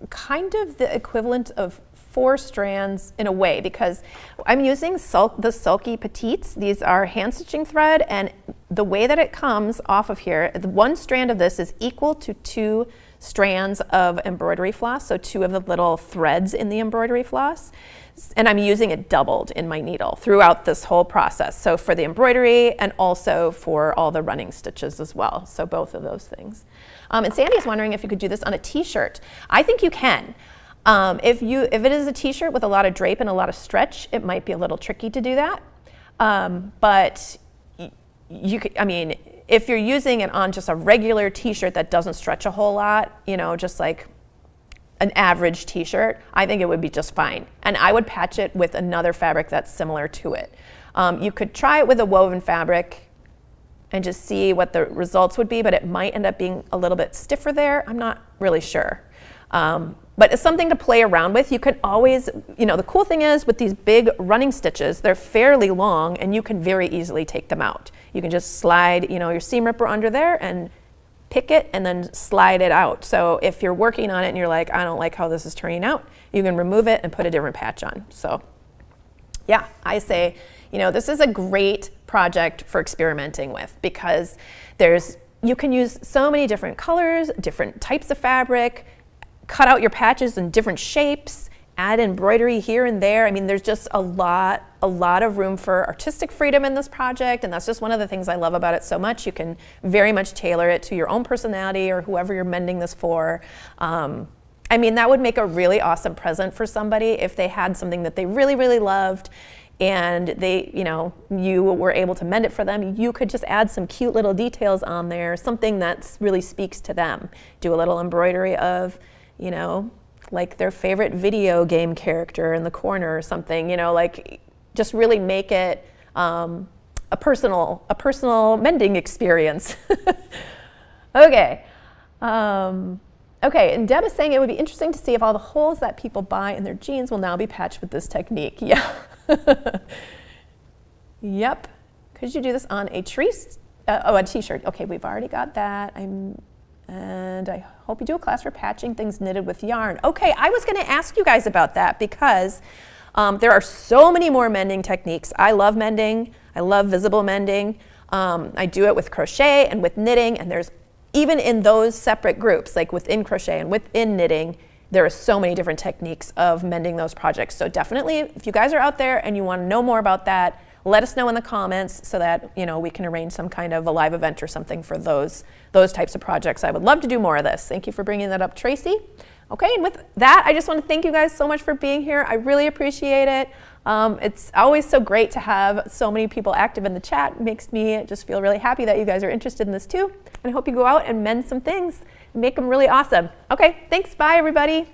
kind of the equivalent of 4 strands in a way, because I'm using the Sulky Petites. These are hand stitching thread, and the way that it comes off of here, 1 strand of this is equal to 2 strands of embroidery floss, so 2 of the little threads in the embroidery floss. And I'm using it doubled in my needle throughout this whole process. So for the embroidery and also for all the running stitches as well. So both of those things. And Sandy's wondering if you could do this on a t-shirt. I think you can. If it is a t-shirt with a lot of drape and a lot of stretch, it might be a little tricky to do that. But you could, I mean, if you're using it on just a regular t-shirt that doesn't stretch a whole lot, you know, just like an average t-shirt, I think it would be just fine. And I would patch it with another fabric that's similar to it. You could try it with a woven fabric and just see what the results would be, but it might end up being a little bit stiffer there. I'm not really sure. But it's something to play around with. You can always, you know, the cool thing is with these big running stitches, they're fairly long and you can very easily take them out. You can just slide, you know, your seam ripper under there and pick it and then slide it out. So if you're working on it and you're like, I don't like how this is turning out, you can remove it and put a different patch on. So yeah, I say, you know, this is a great project for experimenting with, because you can use so many different colors, different types of fabric, cut out your patches in different shapes, add embroidery here and there. I mean, there's just a lot of room for artistic freedom in this project, and that's just one of the things I love about it so much. You can very much tailor it to your own personality or whoever you're mending this for. I mean, that would make a really awesome present for somebody if they had something that they really, really loved and they, you know, you were able to mend it for them. You could just add some cute little details on there, something that really speaks to them. Do a little embroidery of, you know, like their favorite video game character in the corner or something, you know, like just really make it a personal mending experience. Okay. Okay, and Deb is saying it would be interesting to see if all the holes that people buy in their jeans will now be patched with this technique. Yeah. Yep. Could you do this on a a t-shirt? Okay, we've already got that. And I hope you do a class for patching things knitted with yarn. Okay, I was going to ask you guys about that because there are so many more mending techniques. I love mending. I love visible mending. I do it with crochet and with knitting, and there's even in those separate groups, like within crochet and within knitting, there are so many different techniques of mending those projects. So definitely, if you guys are out there and you want to know more about that, let us know in the comments so that, you know, we can arrange some kind of a live event or something for those types of projects. I would love to do more of this. Thank you for bringing that up, Tracy. Okay, and with that, I just want to thank you guys so much for being here. I really appreciate it. It's always so great to have so many people active in the chat. It makes me just feel really happy that you guys are interested in this too. And I hope you go out and mend some things and make them really awesome. Okay, thanks. Bye, everybody.